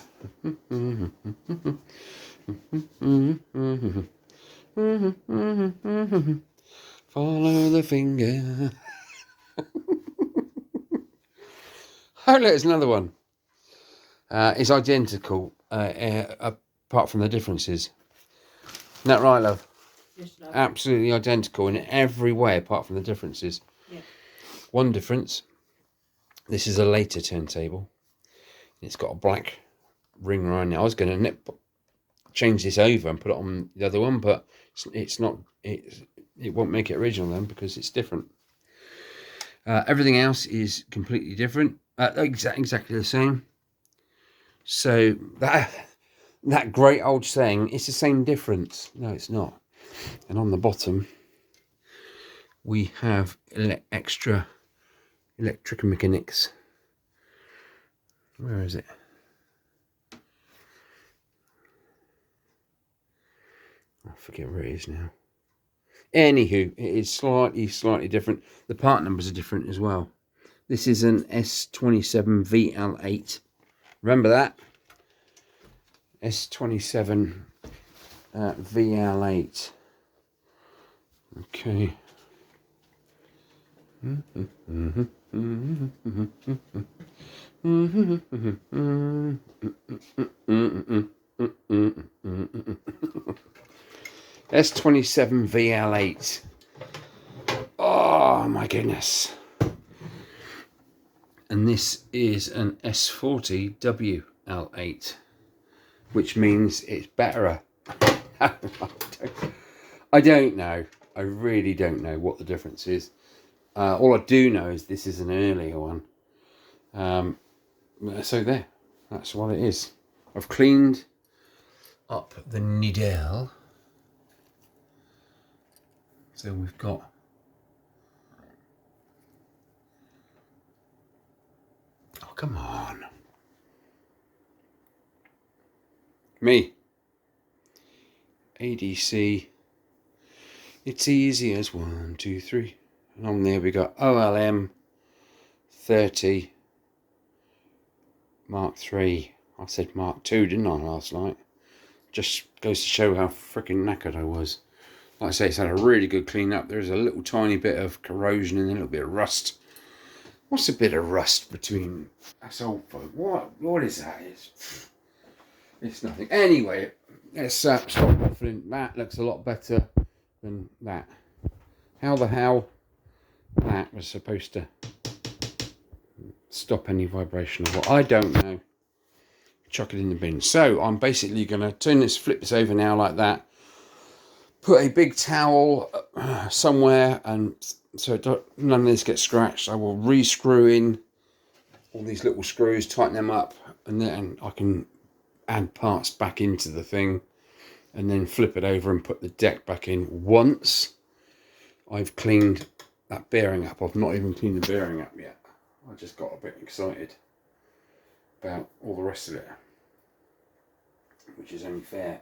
Follow the finger. Oh, look, there's another one. It's identical, apart from the differences. Isn't that right, love? Yes, love. Absolutely identical in every way, apart from the differences. Yeah. One difference. This is a later turntable. It's got a black ring around it. I was going to change this over and put it on the other one, but it's not. It won't make it original then because it's different. Everything else is completely different. Exactly the same. So that great old saying, it's the same difference. No, it's not. And on the bottom, we have extra electromechanics. Where is it? I forget where it is now. Anywho, it is slightly different. The part numbers are different as well. This is an S27 VL8. Remember that? S27 VL8. Okay. S27 VL8. Oh my goodness. And this is an S40 WL8, which means it's better. I don't know. I really don't know what the difference is. All I do know is this is an earlier one. So there, that's what it is. I've cleaned up the needle. So we've got come on. Me. ADC. It's easy as 1, 2, 3. And on there we got OLM 30 Mark 3. I said Mark 2, didn't I, last night? Just goes to show how freaking knackered I was. Like I say, it's had a really good clean up. There's a little tiny bit of corrosion and a little bit of rust. What's a bit of rust between us old folk? What is that? It's nothing. Anyway, let's stop waffling. That looks a lot better than that. How the hell that was supposed to stop any vibration of what? I don't know. chuck it in the bin. So I'm basically going to flip this over now like that, put a big towel somewhere, and so none of this gets scratched. I will re-screw in all these little screws, tighten them up, and then I can add parts back into the thing and then flip it over and put the deck back in once I've cleaned that bearing up. I've not even cleaned the bearing up yet. I just got a bit excited about all the rest of it, which is only fair.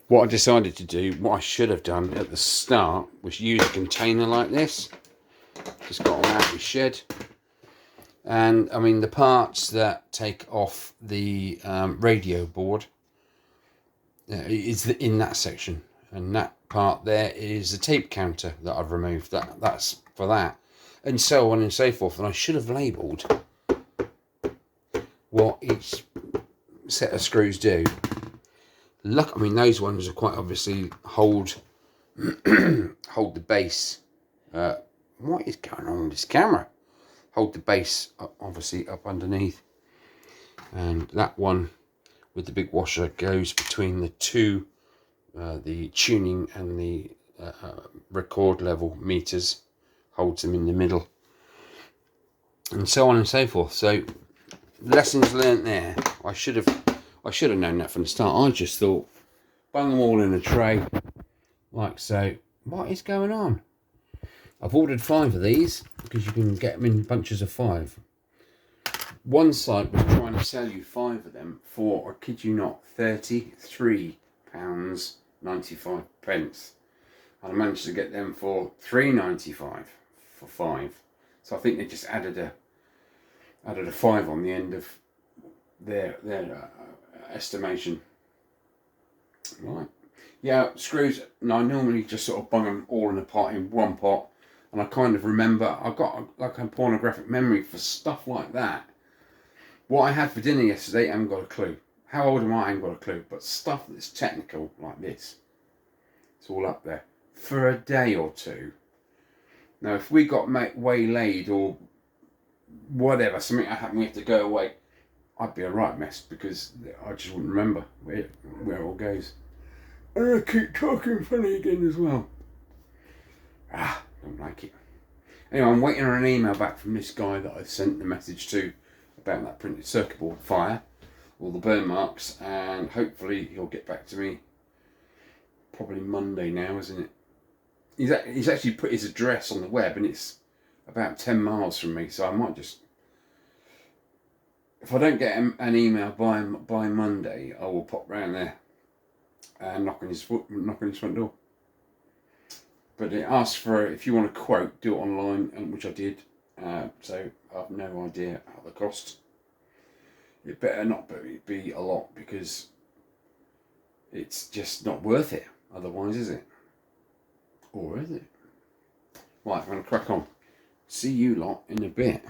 What I decided to do, what I should have done at the start, was use a container like this. Just got them out of the shed. And I mean, the parts that take off the radio board is in that section, and that part there is the tape counter that I've removed. That's for that, and so on and so forth. And I should have labelled what each set of screws do. Look, I mean, those ones are quite obviously hold the base. What is going on with this camera? Hold the base obviously up underneath, and that one with the big washer goes between the two, the tuning and the record level meters, holds them in the middle, and so on and so forth. So lessons learnt there. I should have known that from the start. I just thought, bung them all in a tray like so. What is going on? I've ordered 5 of these because you can get them in bunches of 5. One site was trying to sell you 5 of them for, I kid you not, £33.95, and I managed to get them for £3.95 for 5. So I think they just added a 5 on the end of their estimation. Right. Yeah, screws. No, I normally just sort of bung them all in a pot in one pot. And I kind of remember, I've got like a pornographic memory for stuff like that. What I had for dinner yesterday, I haven't got a clue. How old am I? I haven't got a clue. But stuff that's technical like this, it's all up there. For a day or two. Now, if we got waylaid or whatever, something happened, we have to go away, I'd be a right mess because I just wouldn't remember where it all goes. And I keep talking funny again as well. Don't like it. Anyway, I'm waiting on an email back from this guy that I sent the message to about that printed circuit board fire, all the burn marks, and hopefully he'll get back to me probably Monday now, isn't it? He's actually put his address on the web, and it's about 10 miles from me, so I might just, if I don't get an email by Monday, I will pop round there and knock on his front door. But it asks for, if you want a quote, do it online, which I did. So I have no idea how the cost. It better not be a lot, because it's just not worth it otherwise, is it? Or is it? Right, I'm going to crack on. See you lot in a bit.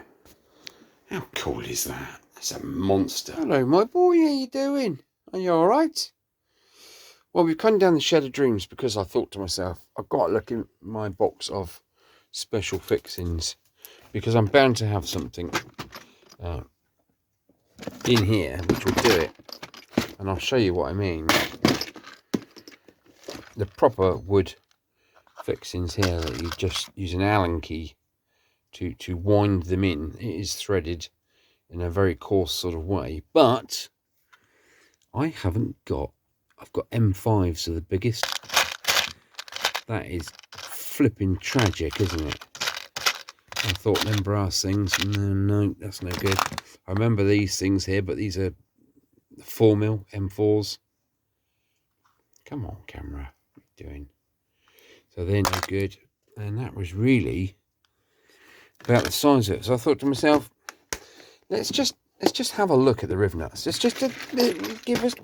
How cool is that? That's a monster. Hello, my boy. How you doing? Are you all right? Well, we've come down the Shed of Dreams because I thought to myself, I've got to look in my box of special fixings, because I'm bound to have something in here which will do it. And I'll show you what I mean. The proper wood fixings here, that you just use an Allen key to wind them in. It is threaded in a very coarse sort of way, but I haven't got, I've got M5s are the biggest. That is flipping tragic, isn't it? I thought them brass things, no, that's no good. I remember these things here, but these are 4mm M4s. Come on, camera, what are you doing? So they're no good, and that was really about the size of it. So I thought to myself, let's just have a look at the riv nuts. Let's just give us,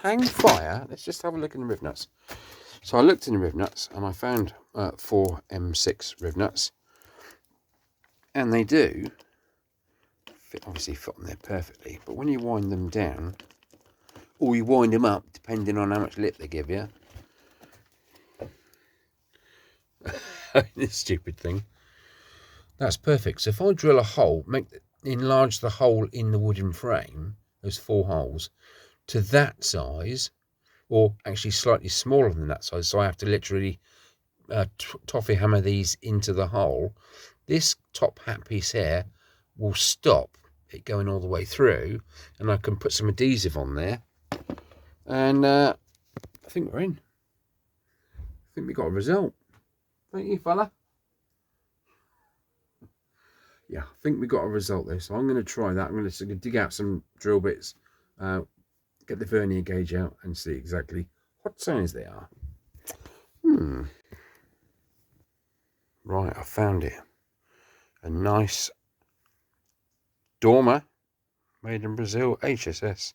hang fire. Let's just have a look in the riv nuts. So I looked in the riv nuts and I found 4 M6 riv nuts, and they do obviously fit on there perfectly. But when you wind them down, or you wind them up, depending on how much lip they give you, this stupid thing, that's perfect. So if I drill a hole, enlarge the hole in the wooden frame, those 4 holes, to that size, or actually slightly smaller than that size. So I have to literally toffee hammer these into the hole. This top hat piece here will stop it going all the way through, and I can put some adhesive on there, and I think we're in. I think we got a result, don't you, fella? Yeah, I think we got a result there, so I'm going to try that. I'm going to dig out some drill bits, get the vernier gauge out, and see exactly what size they are. Right, I found it. A nice dormer made in Brazil, HSS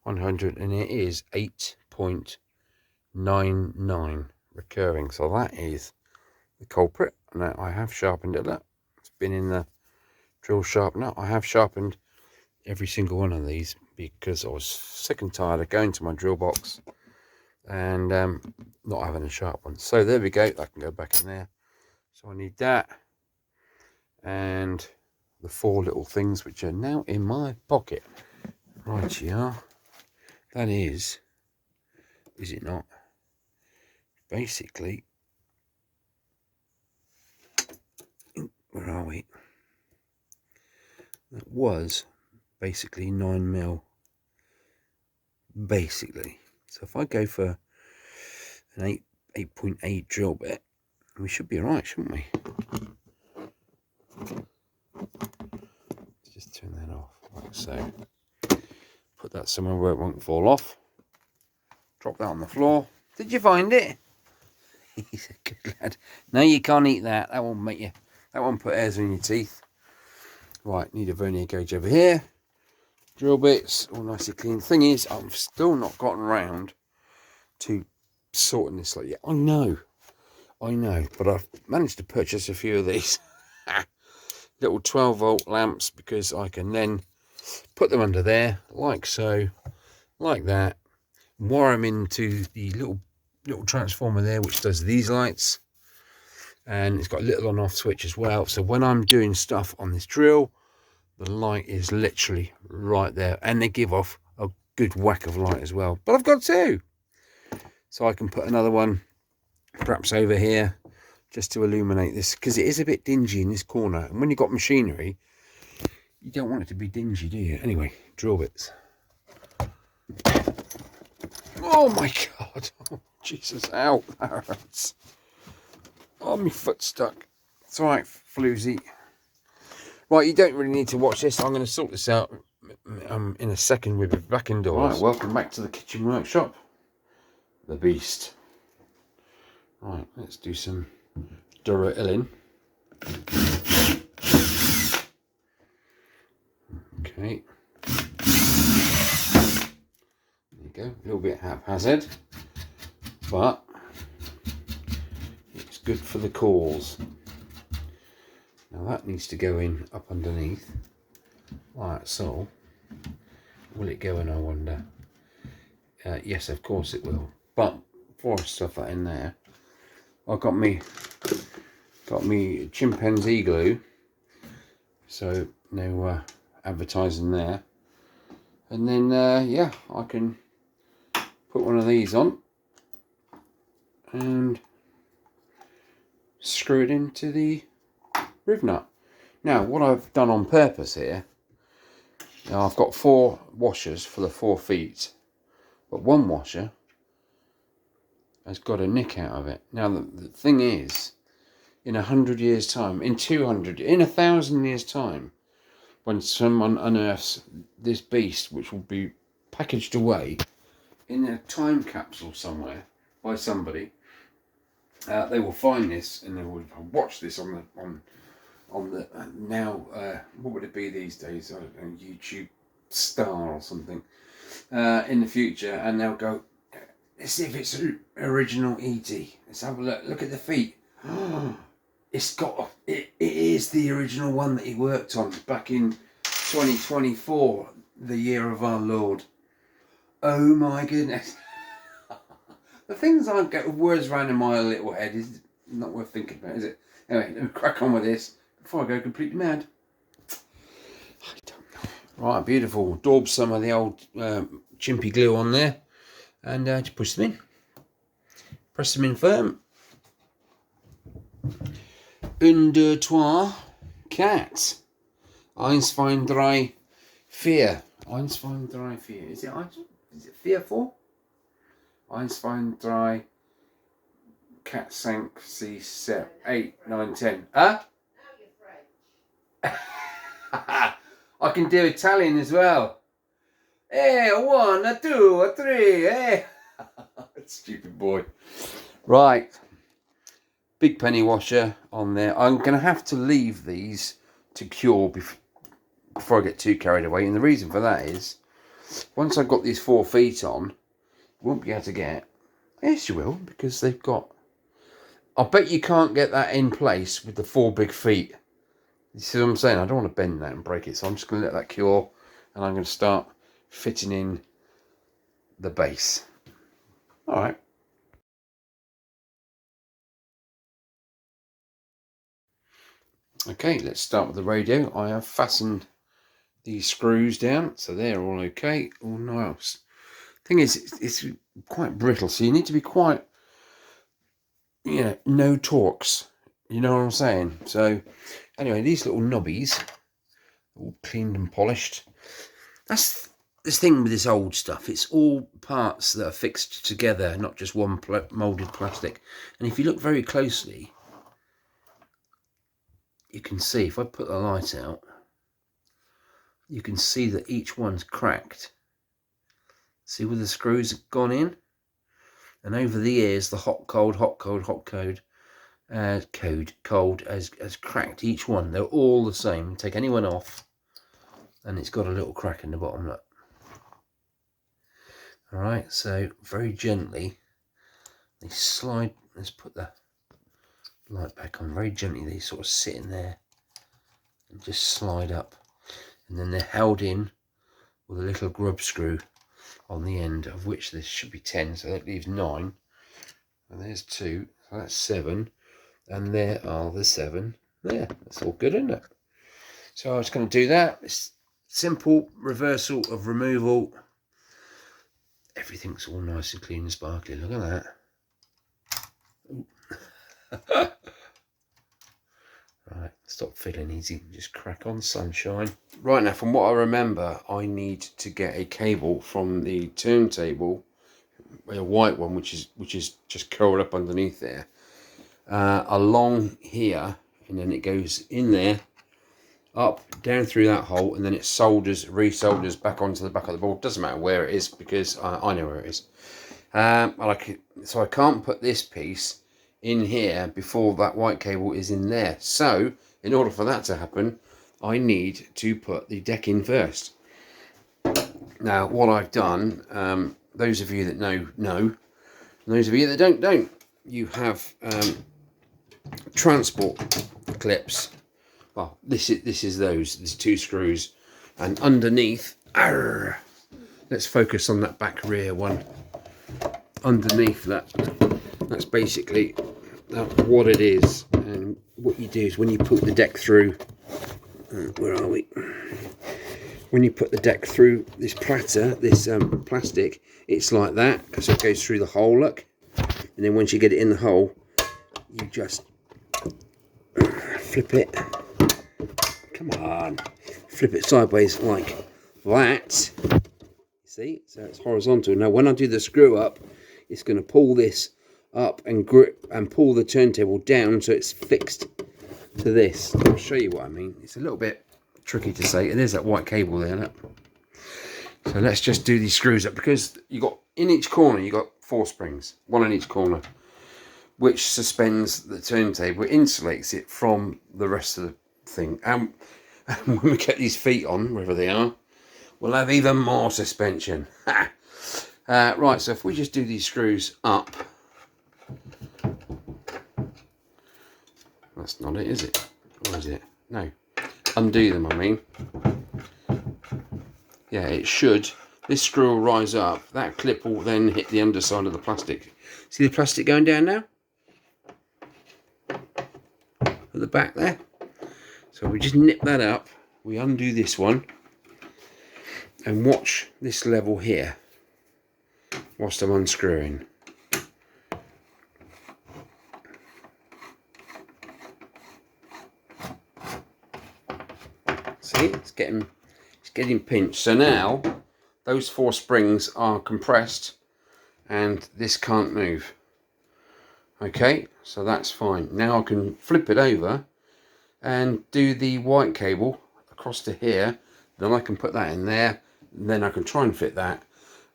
100, and it is 8.99 recurring. So that is the culprit. Now I have sharpened it up. It's been in the drill sharpener. I have sharpened every single one of these because I was sick and tired of going to my drill box and not having a sharp one. So there we go. That can go back in there. So I need that and the 4 little things which are now in my pocket. Right, here. That is it not? Basically, where are we? That was basically 9mm. Basically. So if I go for an 8.8 drill bit, we should be alright, shouldn't we? Let's just turn that off, like so. Put that somewhere where it won't fall off. Drop that on the floor. Did you find it? He's a good lad. No, you can't eat that. That won't make you. That won't put hairs on your teeth. Right, need a vernier gauge over here. Drill bits, all nicely clean. Thing is, I've still not gotten round to sorting this like yet. I know, but I've managed to purchase a few of these little 12-volt lamps because I can then put them under there, like so, like that. Wire them into the little transformer there, which does these lights, and it's got a little on-off switch as well. So when I'm doing stuff on this drill, the light is literally right there, and they give off a good whack of light as well. But I've got 2, so I can put another one perhaps over here just to illuminate this, because it is a bit dingy in this corner, and when you've got machinery, you don't want it to be dingy, do you? Anyway, drill bits. Oh my god, oh, Jesus, ow, that hurts. Oh, my foot's stuck. It's alright, floozy. Right, you don't really need to watch this. I'm going to sort this out in a second. We'll be back indoors. Right, welcome back to the kitchen workshop. The beast. Right, let's do some Duracellin. Okay. There you go. A little bit haphazard, but it's good for the cause. Now that needs to go in up underneath, like so. Will it go in, I wonder? Yes, of course it will. But before I stuff that in there, I've got me chimpanzee glue. So no advertising there. And then yeah, I can put one of these on and screw it into the riv nut. Now what I've done on purpose here, now I've got 4 washers for the 4 feet, but one washer has got a nick out of it. Now the thing is, in 100 years time, in 200, in 1,000 years time, when someone unearths this beast, which will be packaged away in a time capsule somewhere by somebody, they will find this and they will watch this on the now what would it be these days? I don't know, YouTube Star or something in the future, and they'll go, let's see if it's original E.T. Let's have a look. Look at the feet. It is the original one that he worked on back in 2024, the year of our Lord. Oh my goodness. The things I get words around in my little head is not worth thinking about, is it? Anyway, let me crack on with this before I go completely mad. I don't know. Right, beautiful. Daub some of the old chimpy glue on there and just push them in. Press them in firm. Un, deux, trois, quatre. Eins, zwei, drei, vier. Eins, zwei, drei, vier. Is it vier, four? Eins, zwei, drei, quatre, cinq, six, seven, 8, 9, 10. Huh? I can do Italian as well. Hey, a one, a two, a three, hey. Stupid boy. Right. Big penny washer on there. I'm going to have to leave these to cure before I get too carried away. And the reason for that is, once I've got these 4 feet on, won't be able to get... Yes, you will, because they've got... I bet you can't get that in place with the 4 big feet. You see what I'm saying? I don't want to bend that and break it, so I'm just going to let that cure, and I'm going to start fitting in the base. All right. Okay, let's start with the radio. I have fastened these screws down, so they're all okay, all nice. Thing is, it's quite brittle, so you need to be quite, you know, no torques. You know what I'm saying? So, anyway, these little knobbies, all cleaned and polished. That's this thing with this old stuff. It's all parts that are fixed together, not just one moulded plastic. And if you look very closely, you can see, if I put the light out, you can see that each one's cracked. See where the screws have gone in? And over the years, the hot, cold has cracked each one. They're all the same. Take any one off, and it's got a little crack in the bottom, look. Alright, so very gently, they slide, let's put the light back on, very gently they sort of sit in there and just slide up, and then they're held in with a little grub screw on the end, of which there should be 10, so that leaves 9, and there's 2, so that's 7, and there are the 7 there. That's all good, isn't it? So I was going to do that. It's simple reversal of removal. Everything's all nice and clean and sparkly. Look at that. Right, stop feeling easy. Just crack on, sunshine. Right, now, from what I remember, I need to get a cable from the turntable, a white one, which is just curled up underneath there, along here, and then it goes in there, up, down through that hole, and then it resolders back onto the back of the board. Doesn't matter where it is, because I know where it is. So I can't put this piece in here before that white cable is in there. So in order for that to happen, I need to put the deck in first. Now what I've done, those of you that know, and those of you that don't. You have transport clips. Well, this is those. There's 2 screws, and underneath, let's focus on that back rear one. Underneath that's basically what it is. And what you do is, when you put the deck through, where are we? When you put the deck through this platter, this plastic, it's like that, because it goes through the hole, look. And then once you get it in the hole, you just flip it. Come on, flip it sideways like that. See, so it's horizontal. Now when I do the screw up, it's going to pull this up and grip and pull the turntable down, so it's fixed to this. I'll show you what I mean. It's a little bit tricky to say, and there's that white cable there, look. So let's just do these screws up, because you got, in each corner you got 4 springs, 1 in each corner, which suspends the turntable, insulates it from the rest of the thing. And when we get these feet on, wherever they are, we'll have even more suspension. Right, so if we just do these screws up, that's not it, is it? Or is it? No. Undo them, I mean. Yeah, it should. This screw will rise up. That clip will then hit the underside of the plastic. See the plastic going down now? At the back there. So we just nip that up. We undo this one. and watch this level here whilst I'm unscrewing. See, it's getting pinched. So now those 4 springs are compressed and this can't move. Okay, so that's fine. Now I can flip it over and do the white cable across to here. Then I can put that in there. And then I can try and fit that.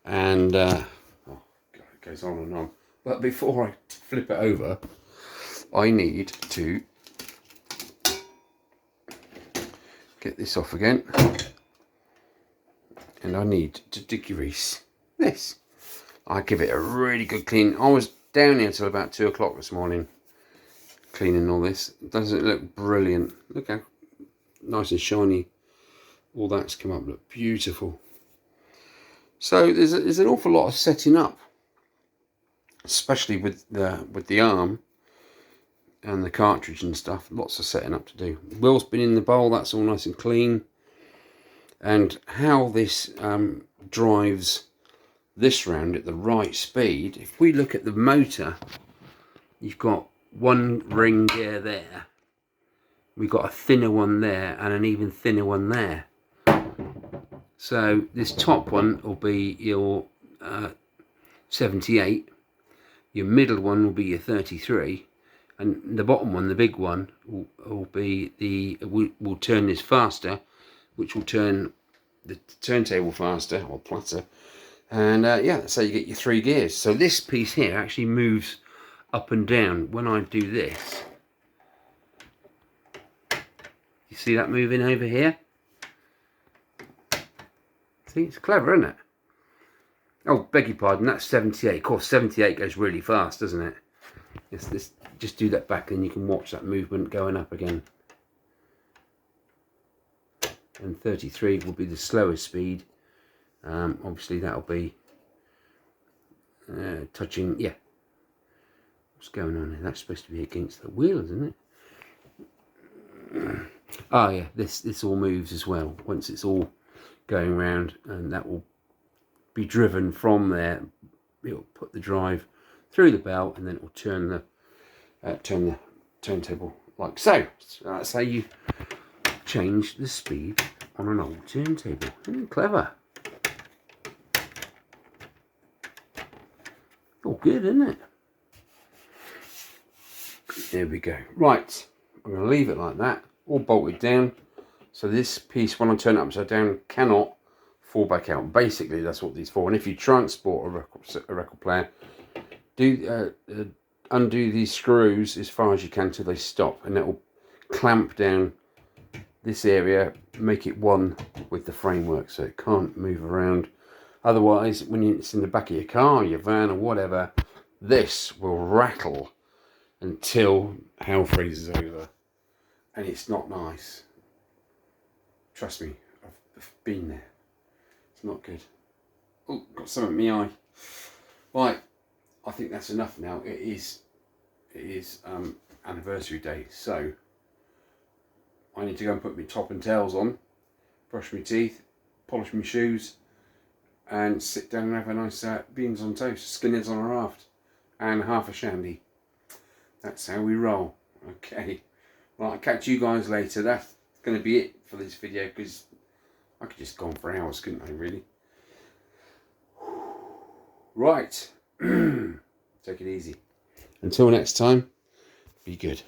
And oh God, it goes on and on. But before I flip it over, I need to get this off again. And I need to degrease this. I give it a really good clean. I was down here until about 2 o'clock this morning cleaning all this. Doesn't it look brilliant? Look how nice and shiny all that's come up. Look beautiful. So there's an awful lot of setting up, especially with the arm and the cartridge and stuff. Lots of setting up to do. Wheel's been in the bowl. That's all nice and clean. And how this drives this round at the right speed. If we look at the motor, you've got one ring gear there. We've got a thinner one there and an even thinner one there. So this top one will be your 78. Your middle one will be your 33. And the bottom one, the big one, will be will turn this faster, which will turn the turntable faster, or platter. And yeah, so you get your 3 gears. So this piece here actually moves up and down when I do this. You see that moving over here? See, it's clever, isn't it? Oh, beg your pardon, that's 78. Of course, 78 goes really fast, doesn't it? Just do that back and you can watch that movement going up again. And 33 will be the slowest speed. Obviously that'll be touching, yeah. What's going on here? That's supposed to be against the wheel, isn't it? Oh yeah, this all moves as well once it's all going round, and that will be driven from there. It'll put the drive through the belt and then it will turn the turntable like so. So that's how you change the speed on an old turntable. Isn't it clever? All good, isn't it? There we go. Right, I'm going to leave it like that, all bolted down. So this piece, when I turn it upside down, cannot fall back out. Basically, that's what these are for. And if you transport a record player, do undo these screws as far as you can till they stop, and it will clamp down this area, make it one with the framework, so it can't move around. Otherwise, when it's in the back of your car, your van, or whatever, this will rattle until hell freezes over, and it's not nice. Trust me, I've been there. It's not good. Oh, got something in my eye. Right, I think that's enough now. It is anniversary day, so I need to go and put my top and tails on, brush my teeth, polish my shoes, and sit down and have a nice beans on toast, Skinners on a raft, and half a shandy. That's how we roll. Okay. Well, I'll catch you guys later. That's going to be it for this video, because I could just go on for hours, couldn't I, really? Right. Take it easy. Until next time, be good.